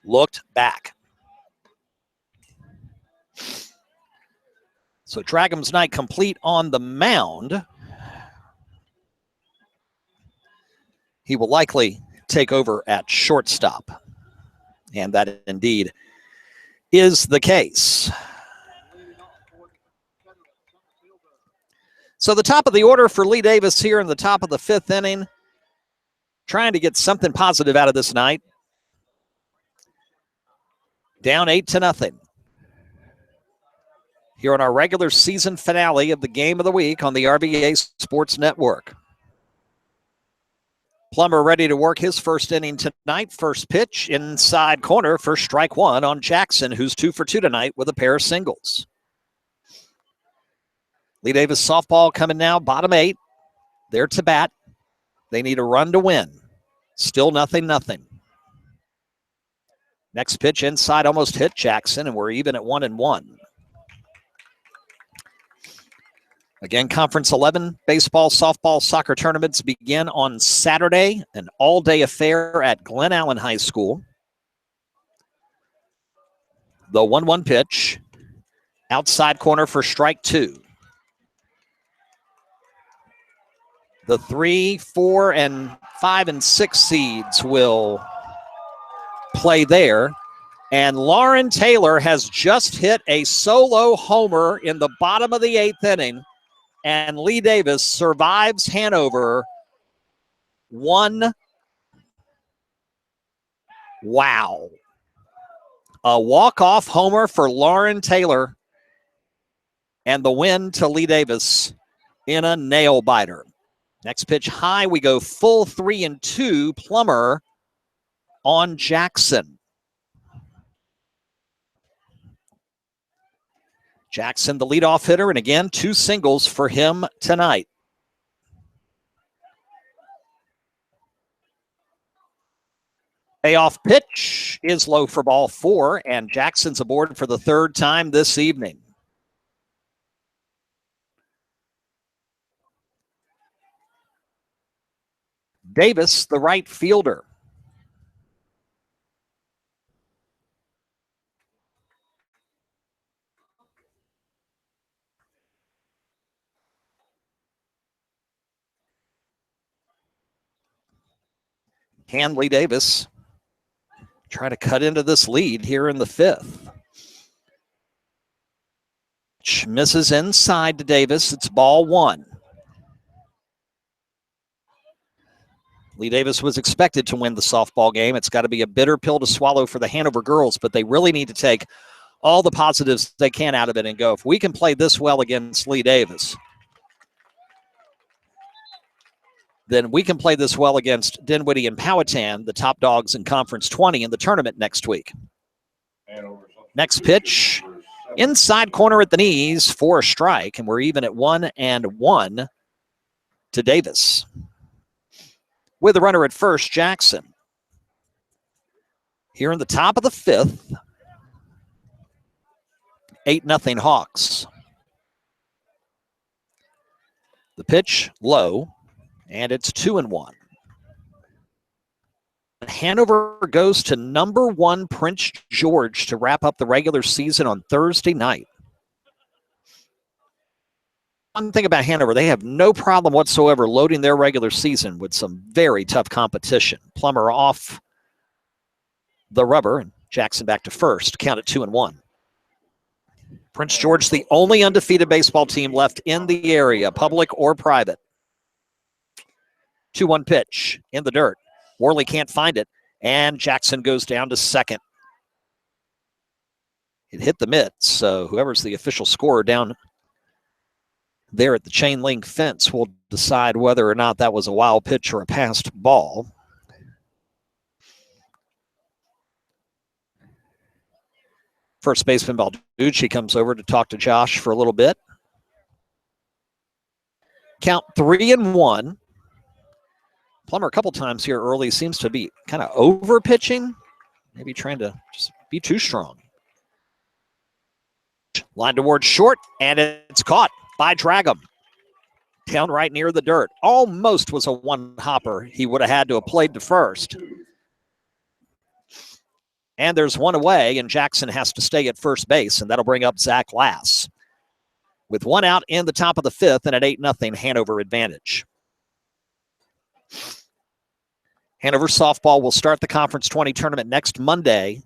looked back. So Dragum's night complete on the mound. He will likely take over at shortstop. And that indeed is the case. So the top of the order for Lee Davis here in the top of the 5th inning. Trying to get something positive out of this night. Down 8-0. Here on our regular season finale of the game of the week on the RVA Sports Network. Plummer ready to work his first inning tonight. First pitch, inside corner for strike 1 on Jackson, who's 2 for 2 tonight with a pair of singles. Lee Davis softball coming now, bottom 8. They're to bat. They need a run to win. Still 0-0. Next pitch inside almost hit Jackson, and we're even at 1-1. Again, Conference 11 baseball, softball, soccer tournaments begin on Saturday, an all-day affair at Glen Allen High School. The 1-1 pitch, outside corner for strike 2. The 3, 4, and 5, and 6 seeds will play there. And Lauren Taylor has just hit a solo homer in the bottom of the 8th inning. And Lee Davis survives Hanover 1. Wow. A walk-off homer for Lauren Taylor. And the win to Lee Davis in a nail-biter. Next pitch high, we go full 3-2. Plummer on Jackson. Jackson, the leadoff hitter, and again, 2 singles for him tonight. Payoff pitch is low for ball 4, and Jackson's aboard for the 3rd time this evening. Davis, the right fielder. Can Lee Davis try to cut into this lead here in the 5th? Misses inside to Davis. It's ball 1. Lee Davis was expected to win the softball game. It's got to be a bitter pill to swallow for the Hanover girls, but they really need to take all the positives they can out of it and go, if we can play this well against Lee Davis, then we can play this well against Dinwiddie and Powhatan, the top dogs in Conference 20 in the tournament next week. Next pitch, inside corner at the knees for a strike, and we're even at 1-1 to Davis. With a runner at first, Jackson. Here in the top of the 5th, 8-0 Hawks. The pitch low, and it's 2-1. Hanover goes to number 1 Prince George to wrap up the regular season on Thursday night. One thing about Hanover, they have no problem whatsoever loading their regular season with some very tough competition. Plummer off the rubber, and Jackson back to first. Count at 2-1. Prince George, the only undefeated baseball team left in the area, public or private. 2-1 pitch in the dirt. Worley can't find it, and Jackson goes down to second. It hit the mitt, so whoever's the official scorer down there at the chain link fence will decide whether or not that was a wild pitch or a passed ball. First baseman Balducci comes over to talk to Josh for a little bit. Count 3-1. Plummer a couple times here early seems to be kind of over pitching, maybe trying to just be too strong. Line towards short, and it's caught by Dragum. Down right near the dirt. Almost was a one-hopper. He would have had to have played to first. And there's one away, and Jackson has to stay at first base, and that'll bring up Zach Lass. With one out in the top of the 5th and an 8-0 Hanover advantage. Hanover softball will start the Conference 20 tournament next Monday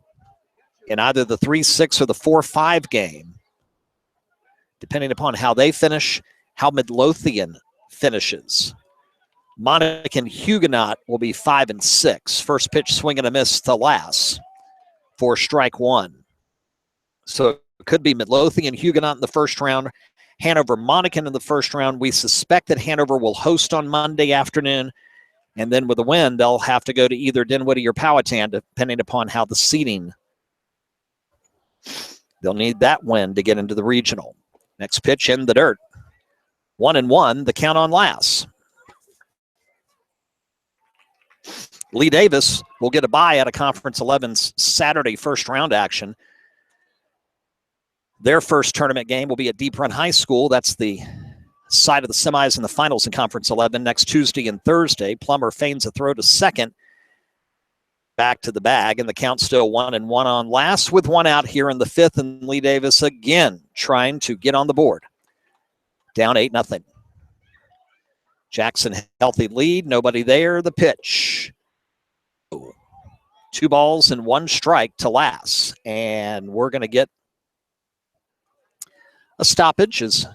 in either the 3-6 or the 4-5 game, depending upon how they finish, how Midlothian finishes. Monarch and Huguenot will be 5-6. First pitch swing and a miss to Lass for strike 1. So it could be Midlothian, Huguenot in the first round, Hanover, Monacan in the first round. We suspect that Hanover will host on Monday afternoon, and then with a win, they'll have to go to either Dinwiddie or Powhatan, depending upon how the seeding. They'll need that win to get into the regional. Next pitch in the dirt. 1-1, the count on Lass. Lee Davis will get a bye out of Conference 11's Saturday first round action. Their first tournament game will be at Deep Run High School. That's the side of the semis and the finals in Conference 11 next Tuesday and Thursday. Plummer feigns a throw to second. Back to the bag, and the count still 1-1 on Lass with one out here in the 5th, and Lee Davis again trying to get on the board. Down 8-0. Jackson healthy lead, nobody there. The pitch. 2 balls and 1 strike to Lass, and we're going to get a stoppage as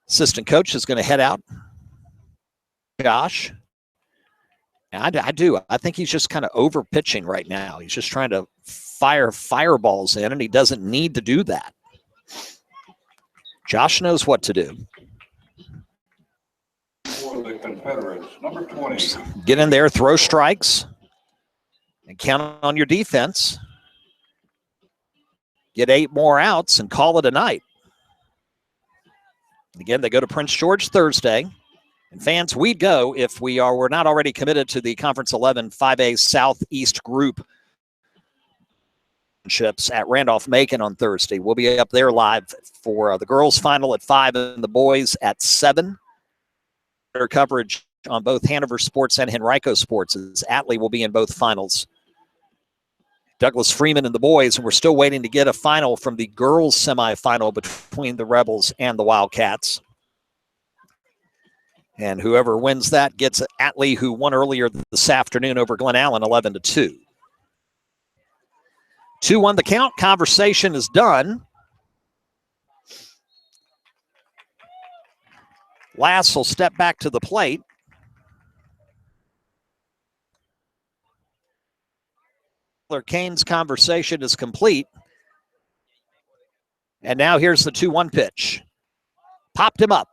assistant coach is going to head out. Josh. I do. I think he's just kind of over pitching right now. He's just trying to fire fireballs in, and he doesn't need to do that. Josh knows what to do. For the Confederates, number 20. Get in there, throw strikes, and count on your defense. Get 8 more outs and call it a night. Again, they go to Prince George Thursday. And fans, we'd go if we're not already committed to the Conference 11 5A Southeast Group championships at Randolph-Macon on Thursday. We'll be up there live for the girls' final at 5 and the boys at 7. Better coverage on both Hanover Sports and Henrico Sports, as Atlee will be in both finals. Douglas Freeman and the boys, and we're still waiting to get a final from the girls' semifinal between the Rebels and the Wildcats. And whoever wins that gets Atlee, who won earlier this afternoon over Glen Allen, 11-2. 2-1 the count. Conversation is done. Lass will step back to the plate. Kane's conversation is complete. And now here's the 2-1 pitch. Popped him up.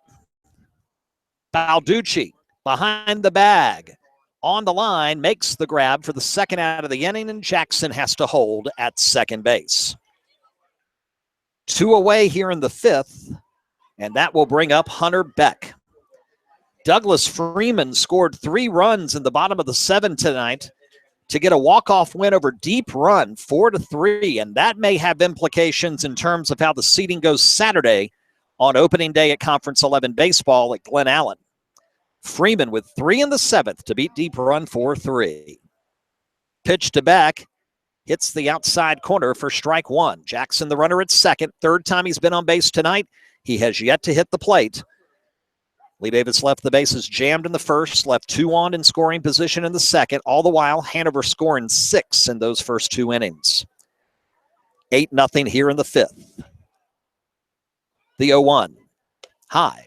Balducci behind the bag. On the line, makes the grab for the second out of the inning, and Jackson has to hold at second base. 2 away here in the 5th, and that will bring up Hunter Beck. Douglas Freeman scored 3 runs in the bottom of the 7th tonight to get a walk-off win over Deep Run, 4-3, and that may have implications in terms of how the seeding goes Saturday on opening day at Conference 11 baseball at Glen Allen. Freeman with 3 in the 7th to beat Deep Run 4-3. Pitch to Beck, hits the outside corner for strike 1. Jackson, the runner at second, third time he's been on base tonight. He has yet to hit the plate. Lee Davis left the bases jammed in the first, left 2 on in scoring position in the second, all the while Hanover scoring 6 in those first 2 innings. 8-0 here in the 5th. The 0-1, high.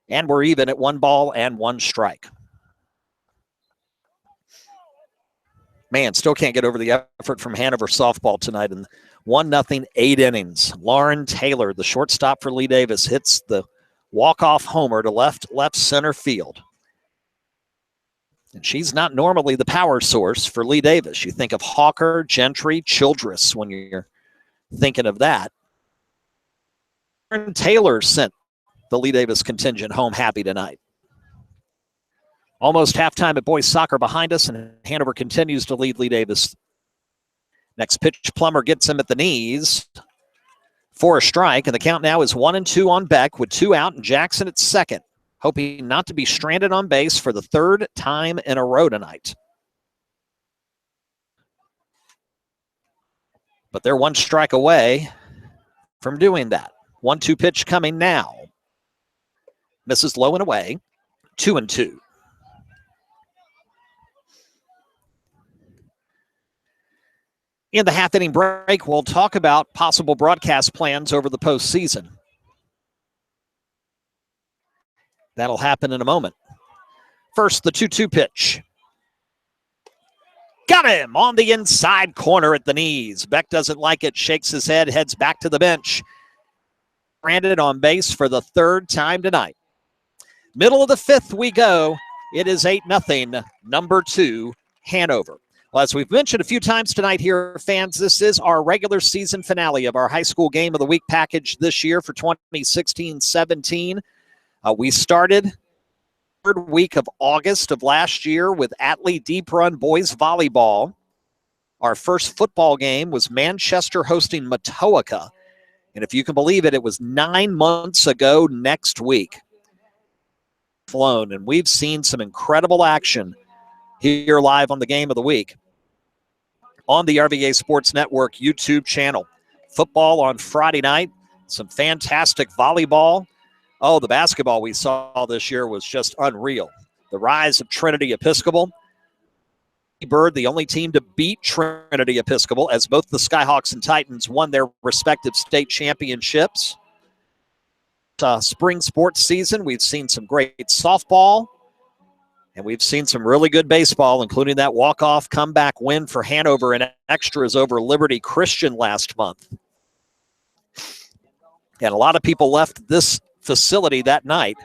And we're even at 1 ball and 1 strike. Man, still can't get over the effort from Hanover softball tonight. And 1-0, 8 innings. Lauren Taylor, the shortstop for Lee Davis, hits the walk-off homer to left center field. And she's not normally the power source for Lee Davis. You think of Hawker, Gentry, Childress when you're thinking of that. Lauren Taylor sent the Lee Davis contingent home happy tonight. Almost halftime at boys soccer behind us, and Hanover continues to lead Lee Davis. Next pitch, Plummer gets him at the knees for a strike, and the count now is 1-2 on Beck with 2 out and Jackson at second, hoping not to be stranded on base for the 3rd time in a row tonight. But they're 1 strike away from doing that. 1-2 pitch coming now. Misses low and away, 2-2. In the half-inning break, we'll talk about possible broadcast plans over the postseason. That'll happen in a moment. First, the 2-2 pitch. Got him on the inside corner at the knees. Beck doesn't like it, shakes his head, heads back to the bench. Stranded on base for the 3rd time tonight. Middle of the 5th we go. It is 8-0, number 2, Hanover. Well, as we've mentioned a few times tonight here, fans, this is our regular season finale of our high school game of the week package this year for 2016-17. We started 3rd week of August of last year with Atlee Deep Run boys volleyball. Our first football game was Manchester hosting Matoaka. And if you can believe it, it was 9 months ago next week. Flown, and we've seen some incredible action here live on the game of the week on the RVA Sports Network YouTube channel. Football on Friday night, some fantastic volleyball. Oh, the basketball we saw this year was just unreal. The rise of Trinity Episcopal. Bird, the only team to beat Trinity Episcopal, as both the Skyhawks and Titans won their respective state championships. Spring sports season, we've seen some great softball, and we've seen some really good baseball, including that walk-off comeback win for Hanover in extras over Liberty Christian last month. And a lot of people left this facility that night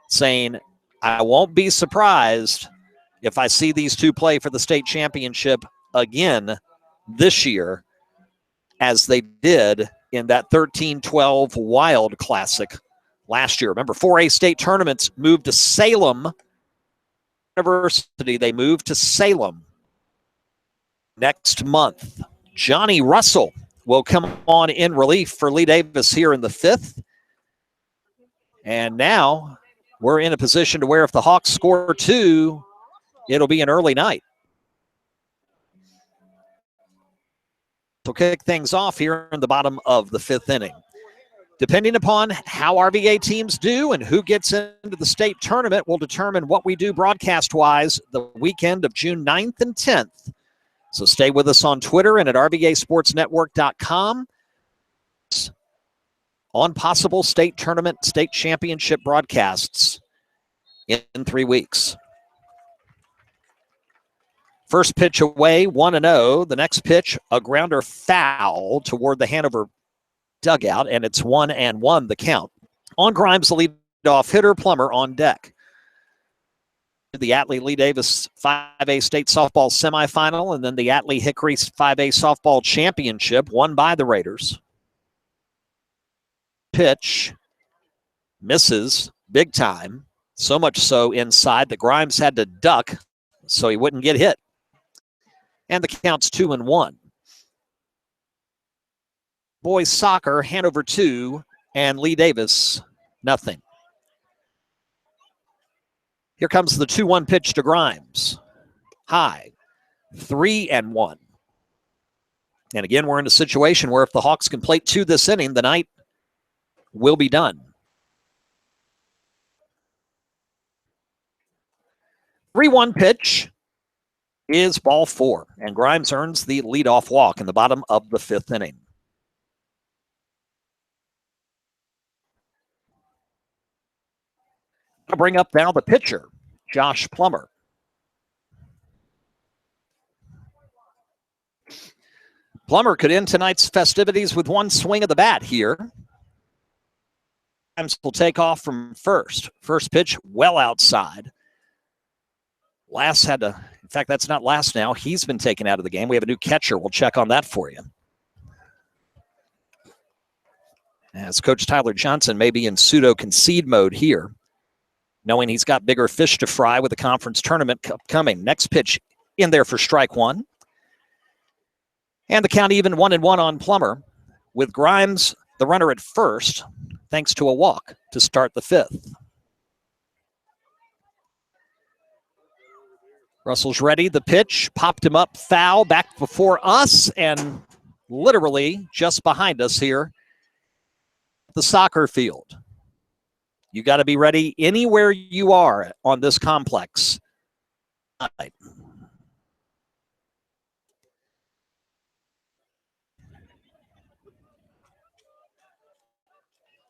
saying, I won't be surprised if I see these two play for the state championship again this year as they did in that 13-12 Wild Classic last year. Remember, 4A state tournaments moved to Salem University. They moved to Salem next month. Johnny Russell will come on in relief for Lee Davis here in the 5th. And now we're in a position to where if the Hawks score 2, it'll be an early night. So kick things off here in the bottom of the 5th inning. Depending upon how RVA teams do and who gets into the state tournament will determine what we do broadcast-wise the weekend of June 9th and 10th. So stay with us on Twitter and at rvasportsnetwork.com on possible state tournament, state championship broadcasts in 3 weeks. First pitch away, 1-0. The next pitch, a grounder foul toward the Hanover dugout, and it's 1-1 the count. On Grimes, the leadoff hitter, Plummer on deck. The Atlee-Lee Davis 5A state softball semifinal, and then the Atlee-Hickory 5A softball championship won by the Raiders. Pitch misses big time, so much so inside that Grimes had to duck so he wouldn't get hit. And the count's 2-1. Boys soccer, Hanover 2 and Lee Davis nothing. Here comes the 2-1 pitch to Grimes. High, 3-1. And again, we're in a situation where if the Hawks can plate 2 this inning, the night will be done. 3-1 pitch is ball 4, and Grimes earns the leadoff walk in the bottom of the 5th inning. I'll bring up now the pitcher, Josh Plummer. Plummer could end tonight's festivities with one swing of the bat here. Grimes will take off from first. First pitch well outside. Lass had to, in fact, that's not Lass now. He's been taken out of the game. We have a new catcher. We'll check on that for you. As Coach Tyler Johnson may be in pseudo-concede mode here, knowing he's got bigger fish to fry with the conference tournament coming. Next pitch in there for strike 1. And the count even 1-1 on Plummer, with Grimes, the runner at first, thanks to a walk to start the 5th. Russell's ready. The pitch popped him up foul back before us and literally just behind us here at the soccer field. You got to be ready anywhere you are on this complex. Right.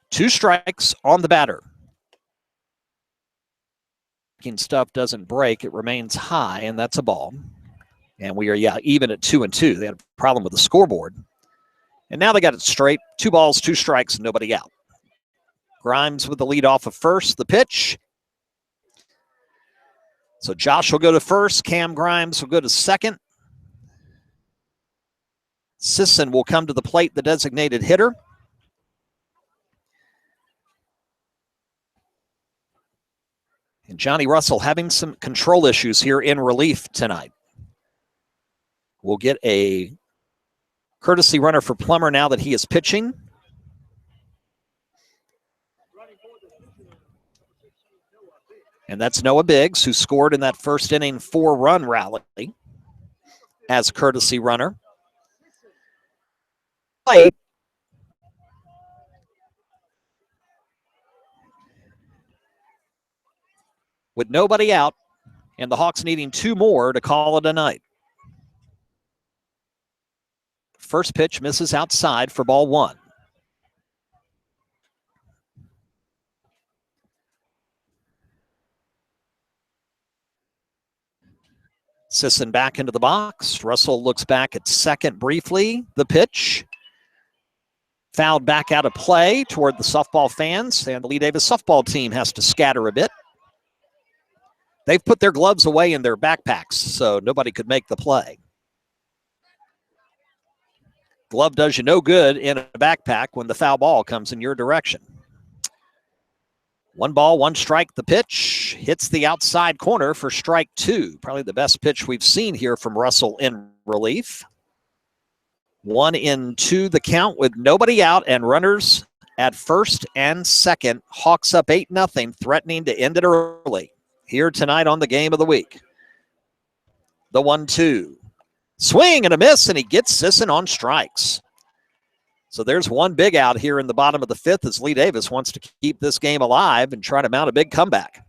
Two strikes on the batter. Stuff doesn't break. It remains high, and that's a ball. And we are, even at 2-2. They had a problem with the scoreboard. And now they got it straight. 2 balls, 2 strikes, nobody out. Grimes with the lead off of first. The pitch. So Josh will go to first. Cam Grimes will go to second. Sisson will come to the plate, the designated hitter. And Johnny Russell having some control issues here in relief tonight. We'll get a courtesy runner for Plummer now that he is pitching. And that's Noah Biggs, who scored in that first inning 4-run rally as courtesy runner. With nobody out, and the Hawks needing 2 more to call it a night. First pitch misses outside for ball 1. Sisson back into the box. Russell looks back at second briefly. The pitch. Fouled back out of play toward the softball fans, and the Lee Davis softball team has to scatter a bit. They've put their gloves away in their backpacks, so nobody could make the play. Glove does you no good in a backpack when the foul ball comes in your direction. 1 ball, 1 strike. The pitch hits the outside corner for strike 2. Probably the best pitch we've seen here from Russell in relief. 1-2 the count with nobody out and runners at first and second. Hawks up 8-0, threatening to end it early. Here tonight on the game of the week. The 1-2. Swing and a miss, and he gets Sisson on strikes. So there's one big out here in the bottom of the fifth as Lee Davis wants to keep this game alive and try to mount a big comeback.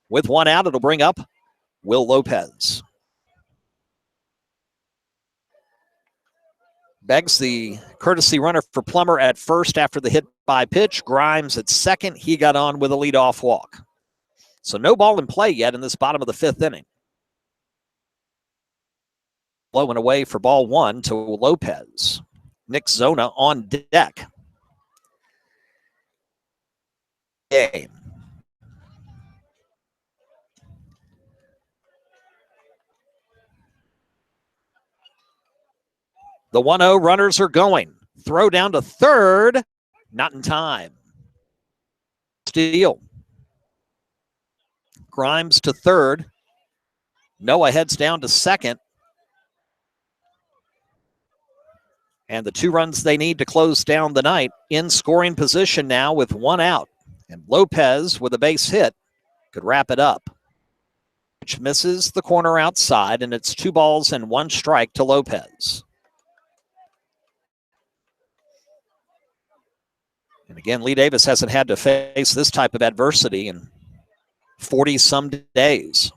With one out, it'll bring up Will Lopez. Beggs, the courtesy runner for Plummer at first after the hit by pitch. Grimes at second. He got on with a leadoff walk. So no ball in play yet in this bottom of the fifth inning. Blowing away for ball one to Lopez. Nick Zona on deck. Game. The 1-0 runners are going. Throw down to third. Not in time. Steal. Grimes to third. Noah heads down to second. And the 2 runs they need to close down the night in scoring position now with 1 out. And Lopez with a base hit could wrap it up. Which misses the corner outside, and it's 2 balls and 1 strike to Lopez. And again, Lee Davis hasn't had to face this type of adversity in 40-some days.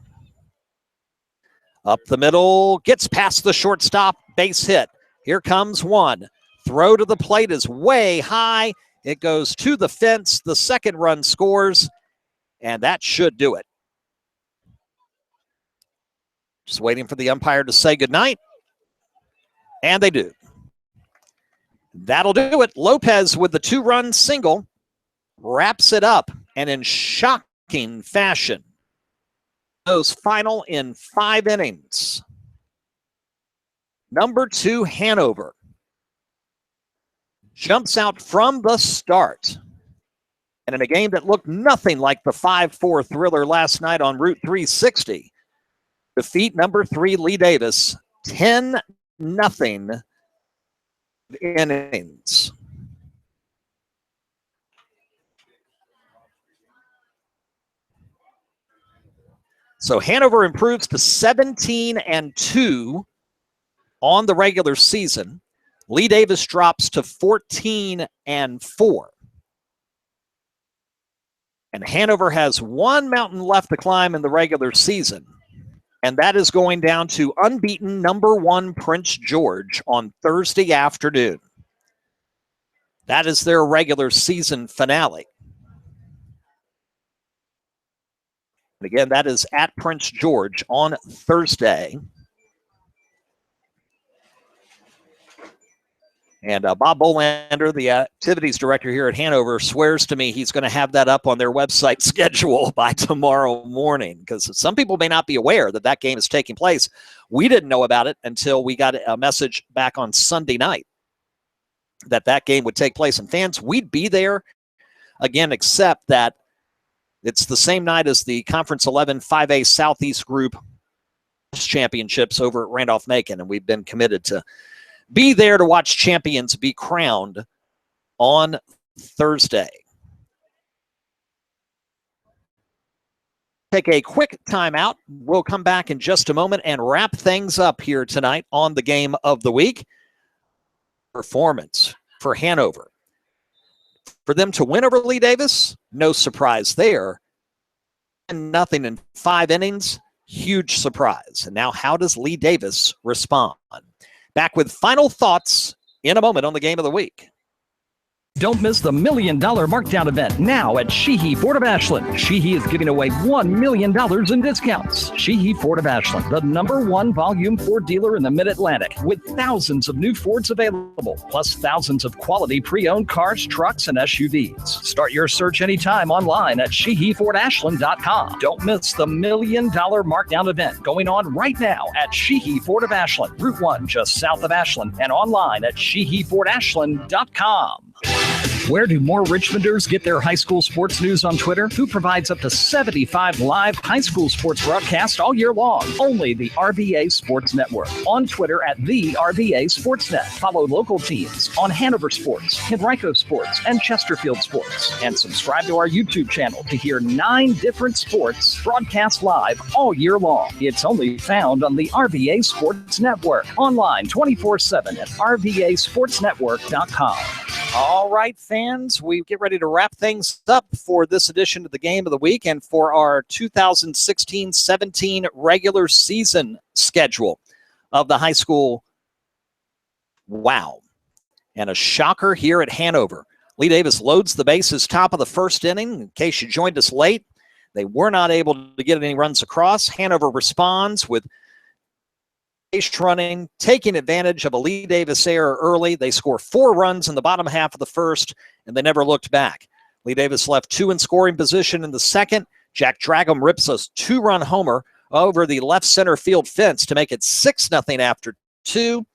Up the middle, gets past the shortstop, base hit. Here comes one. Throw to the plate is way high. It goes to the fence. The second run scores, and that should do it. Just waiting for the umpire to say goodnight, and they do. That'll do it. Lopez with the 2-run single wraps it up, and in shocking fashion, goes final in 5 innings. Number 2, Hanover, jumps out from the start. And in a game that looked nothing like the 5-4 thriller last night on Route 360, defeat number 3, Lee Davis, 10-0 innings. So Hanover improves to 17-2 on the regular season. Lee Davis drops to 14-4. And Hanover has 1 mountain left to climb in the regular season. And that is going down to unbeaten number 1 Prince George on Thursday afternoon. That is their regular season finale. And again, that is at Prince George on Thursday. And Bob Bolander, the activities director here at Hanover, swears to me he's going to have that up on their website schedule by tomorrow morning, because some people may not be aware that that game is taking place. We didn't know about it until we got a message back on Sunday night that that game would take place. And fans, we'd be there again, except that it's the same night as the Conference 11 5A Southeast Group Championships over at Randolph-Macon, and we've been committed to be there to watch champions be crowned on Thursday. Take a quick timeout. We'll come back in just a moment and wrap things up here tonight on the game of the week. Performance for Hanover. For them to win over Lee Davis, no surprise there. And nothing in 5 innings, huge surprise. And now how does Lee Davis respond? Back with final thoughts in a moment on the game of the week. Don't miss the $1 million markdown event now at Sheehy Ford of Ashland. Sheehy is giving away $1 million in discounts. Sheehy Ford of Ashland, the #1 volume Ford dealer in the Mid-Atlantic, with thousands of new Fords available, plus thousands of quality pre-owned cars, trucks, and SUVs. Start your search anytime online at SheehyFordAshland.com. Don't miss the $1 million markdown event going on right now at Sheehy Ford of Ashland, Route 1 just south of Ashland, and online at SheehyFordAshland.com. Where do more Richmonders get their high school sports news on Twitter? Who provides up to 75 live high school sports broadcasts all year long? Only the RVA Sports Network. On Twitter at the RVA Sportsnet. Follow local teams on Hanover Sports, Henrico Sports, and Chesterfield Sports. And subscribe to our YouTube channel to hear 9 different sports broadcast live all year long. It's only found on the RVA Sports Network. Online 24/7 at RVASportsNetwork.com. All right, fans, we get ready to wrap things up for this edition of the Game of the Week and for our 2016-17 regular season schedule of the high school. Wow. And a shocker here at Hanover. Lee Davis loads the bases top of the first inning. In case you joined us late, they were not able to get any runs across. Hanover responds with base running, taking advantage of a Lee Davis error early. They score 4 runs in the bottom half of the first, and they never looked back. Lee Davis left 2 in scoring position in the second. Jack Dragum rips a 2-run homer over the left center field fence to make it 6-0 after 2.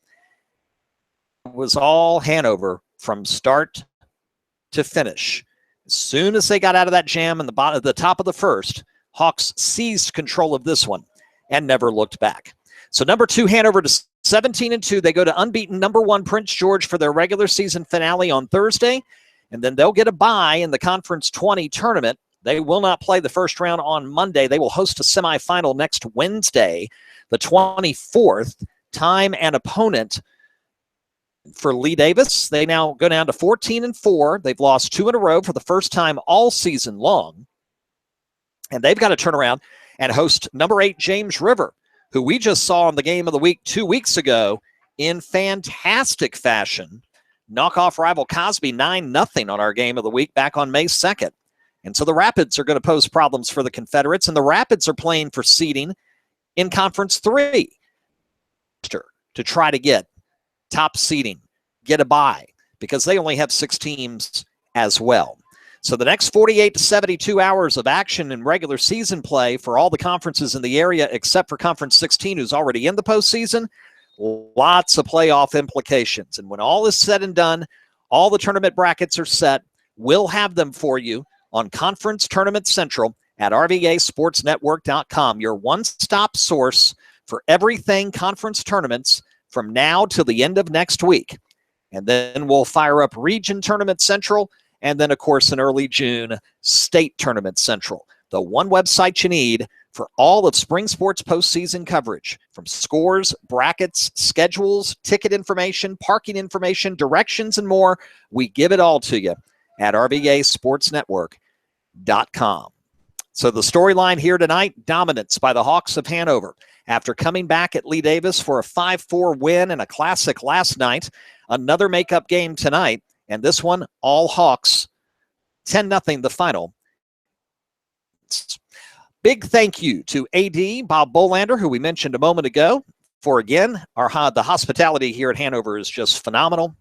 It was all Hanover from start to finish. As soon as they got out of that jam in the top of the first, Hawks seized control of this one and never looked back. So number 2, Hanover to 17-2. They go to unbeaten number 1 Prince George for their regular season finale on Thursday, and then they'll get a bye in the Conference 20 tournament. They will not play the first round on Monday. They will host a semifinal next Wednesday, the 24th. Time and opponent for Lee Davis, they now go down to 14-4. They've lost 2 in a row for the first time all season long, and they've got to turn around and host number 8 James River, who we just saw in the Game of the Week 2 weeks ago in fantastic fashion knock off rival Cosby 9-0 on our Game of the Week back on May 2nd. And so the Rapids are going to pose problems for the Confederates, and the Rapids are playing for seeding in Conference 3 to try to get top seeding, get a bye, because they only have 6 teams as well. So the next 48 to 72 hours of action in regular season play for all the conferences in the area except for Conference 16, who's already in the postseason, lots of playoff implications. And when all is said and done, all the tournament brackets are set. We'll have them for you on Conference Tournament Central at rvasportsnetwork.com, your one-stop source for everything conference tournaments from now till the end of next week. And then we'll fire up Region Tournament Central, and then, of course, in early June, State Tournament Central. The one website you need for all of spring sports postseason coverage, from scores, brackets, schedules, ticket information, parking information, directions, and more. We give it all to you at rvasportsnetwork.com. So the storyline here tonight, dominance by the Hawks of Hanover. After coming back at Lee Davis for a 5-4 win and a classic last night, another makeup game tonight. And this one, all Hawks, 10-0 the final. Big thank you to AD Bob Bolander, who we mentioned a moment ago, for, again, the hospitality here at Hanover is just phenomenal,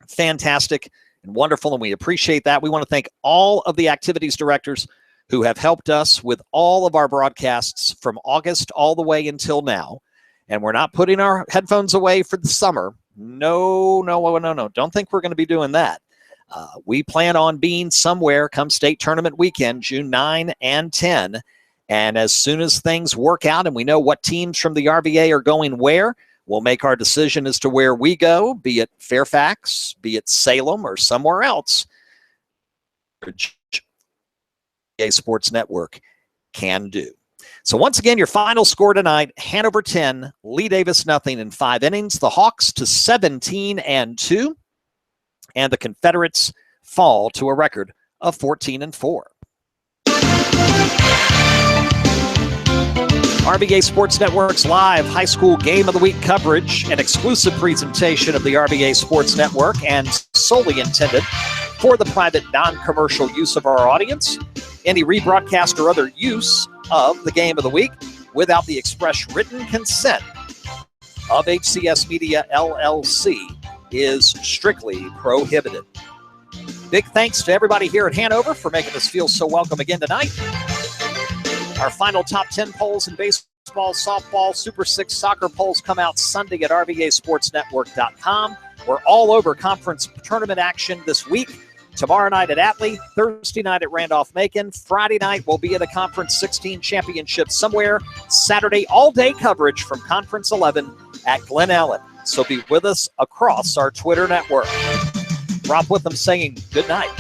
fantastic, and wonderful, and we appreciate that. We want to thank all of the activities directors who have helped us with all of our broadcasts from August all the way until now. And we're not putting our headphones away for the summer. No. Don't think we're going to be doing that. We plan on being somewhere come state tournament weekend, June 9 and 10. And as soon as things work out and we know what teams from the RVA are going where, we'll make our decision as to where we go, be it Fairfax, be it Salem, or somewhere else. RVA Sports Network can do. So once again, your final score tonight, Hanover 10, Lee Davis 0 in 5 innings. The Hawks to 17-2, and the Confederates fall to a record of 14-4. RVA Sports Network's live high school Game of the Week coverage, an exclusive presentation of the RVA Sports Network and solely intended for the private non-commercial use of our audience. Any rebroadcast or other use of the Game of the Week without the express written consent of HCS Media LLC is strictly prohibited. Big thanks to everybody here at Hanover for making us feel so welcome again tonight. Our final top 10 polls in baseball, softball, Super 6 soccer polls come out Sunday at rvasportsnetwork.com. We're all over conference tournament action this week. Tomorrow night at Atlee, Thursday night at Randolph-Macon. Friday night we'll be at a Conference 16 championship somewhere. Saturday, all-day coverage from Conference 11 at Glen Ellen. So be with us across our Twitter network. Rob Witham saying good night.